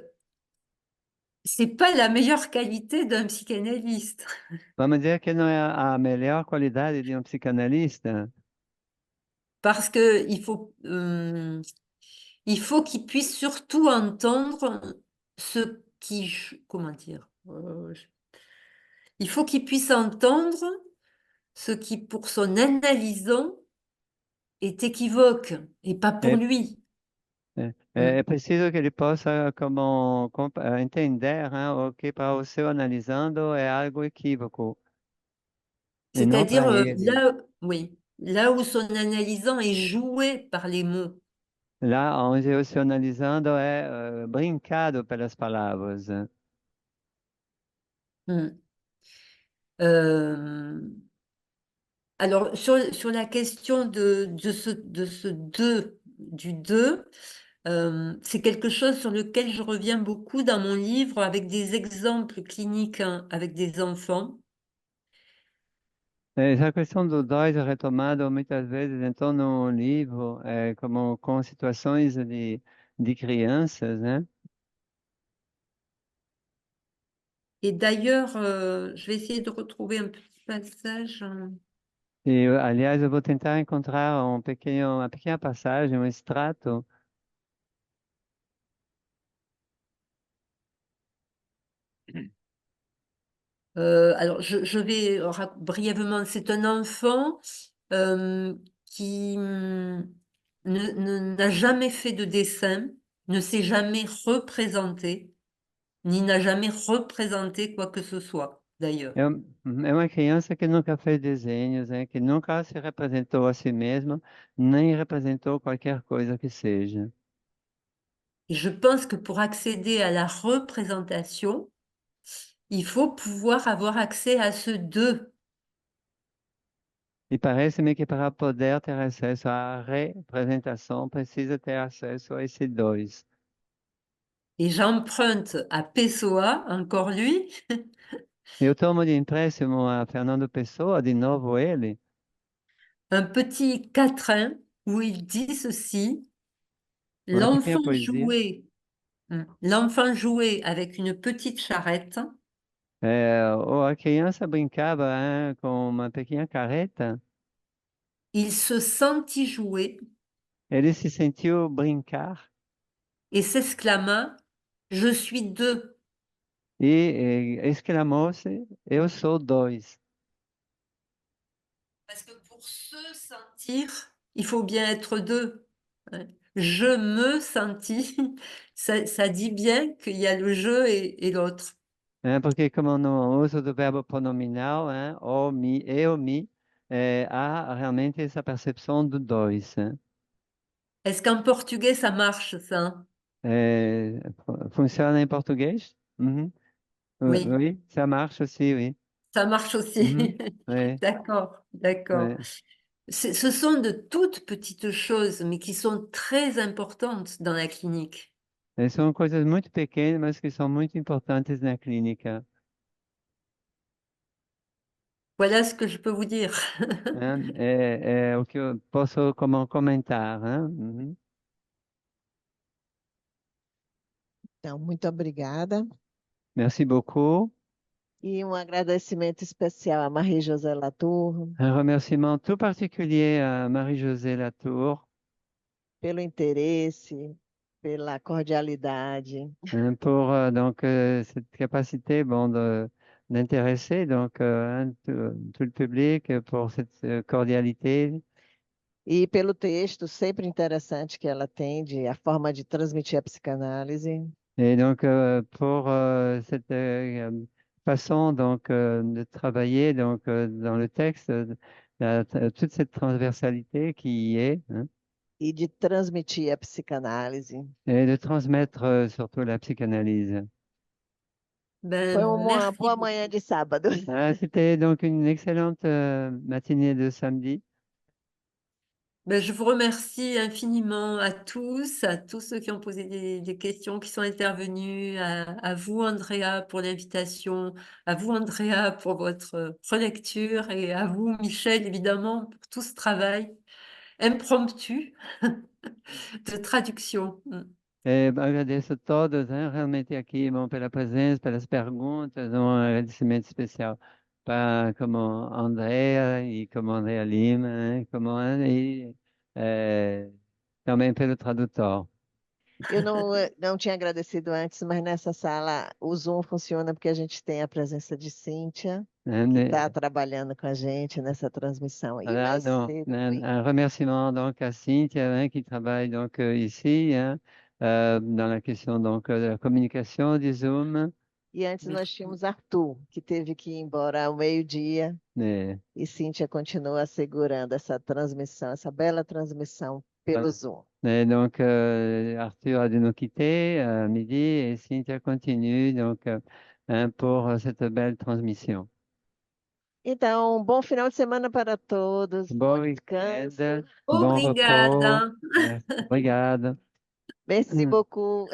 c'est pas la meilleure qualité d'un psychanalyste, Vamos dizer que não é a melhor qualidade de um psicanalista, parce que il faut qu'il puisse surtout entendre ce qui, comment dire, il faut qu'il puisse entendre ce qui, pour son analysant, est équivoque et pas pour é, lui. é preciso que ele possa entender, né, o que para o seu analisando é algo equívoco, e não C'est-à-dire para ele. là, oui, là où son analysant est joué par les mots. Lá onde o seu analisando é brincado pelas palavras. Mm. Euh, alors, sur la question de ce deux, du deux, c'est quelque chose sur lequel je reviens beaucoup dans mon livre avec des exemples cliniques hein, avec des enfants. Essa questão do dois é retomada muitas vezes, então, no livro, como com situações de crianças, né? Et d'ailleurs, je vais essayer de retrouver un petit passage. E, aliás, eu vou tentar encontrar uma pequena passagem, um extrato. Alors, je vais brièvement, c'est un enfant qui n'a jamais fait de dessin, ne s'est jamais représenté, ni n'a jamais représenté quoi que ce soit, d'ailleurs. É uma criança que nunca fez desenhos, né? Que nunca se representou a si mesma, nem representou qualquer coisa que seja. Et je pense que pour accéder à la représentation, il faut pouvoir avoir accès à ce deux. E parece-me que para poder ter acesso à representação, precisa ter acesso a esses dois. Et j'emprunte à Pessoa, encore lui, Eu tomo de empréstimo a Fernando Pessoa, de novo ele, un petit quatrain où il dit ceci, Uma pequena l'enfant poesia. l'enfant jouait avec une petite charrette, Ou a criança brincava, com uma pequena carreta, il se sentit jouer ele se sentiu brincar et s'exclama, je suis deux. exclamou-se: Eu sou dois. Parce que pour se sentir, il faut bien être deux. Hein. Je me sentis, ça dit bien qu'il y a le je et l'autre. Porque como no uso do verbo pronominal, o, mi, eu, mi, há realmente essa percepção do dois. Est-ce qu'en portugais ça marche, ça? Funciona em português? Uhum. Oui, Oui, ça marche aussi, oui. ça marche Mhm. aussi. Ouais, D'accord, d'accord. ouais. Ce sont de toutes petites choses, mais qui sont très importantes dans la clinique. São coisas muito pequenas, mas que são muito importantes na clínica. Voilà ce que je peux vous dire. É o que eu posso como comentar. Uhum. Então, muito obrigada. Merci beaucoup. E um agradecimento especial a Marie-José Latour Un remerciement tout particulier à Marie-Josée Latour pelo interesse, pela cordialidade. pour donc cette capacité d'intéresser donc tout le public pour cette cordialité E pelo texto sempre interessante que ela tem, a forma de transmitir a psicanálise. et donc pour cette façon donc de travailler donc dans le texte toute cette transversalité qui y est E de transmitir a psicanálise. et de transmettre surtout la psychanalyse. Foi Ben, uma merci boa beaucoup. manhã de sábado. C'était donc une excellente matinée de samedi. Ben, je vous remercie infiniment à tous ceux qui ont posé des questions, qui sont intervenus, à vous, Andrea, pour l'invitation, à vous, Andrea, pour votre relecture, et à vous, Michel, évidemment, pour tout ce travail impromptu de traduction. Agradeço a todos, realmente aqui, bom, pela presença, pelas perguntas, um agradecimento especial para como Andrea e como Andrea Lima, e também pelo tradutor. Eu não tinha agradecido antes, mas nessa sala o Zoom funciona porque a gente tem a presença de Cíntia, que está trabalhando com a gente nessa transmissão. E Voilà, mais donc, cedo, un remerciement donc à Cynthia qui travaille donc ici dans la question donc de la communication du Zoom. e antes nós tínhamos Arthur, que teve que ir embora ao meio-dia, Et, e Cíntia continua segurando essa transmissão, essa bela transmissão pelo Zoom. et donc Arthur a dû nous quitter à midi et Cynthia continue donc pour cette belle transmission. Então, um bom final de semana para todos, bom Bon descanso. week-end, bon repos. Obrigada. Obrigado. Merci beaucoup.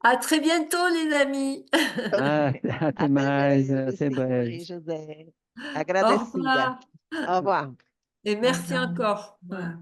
À très bientôt, les amis. Até mais, até sim, breve. Marie-José. Au Agradecida. revoir. Au revoir. Et merci Pardon. encore. Ouais.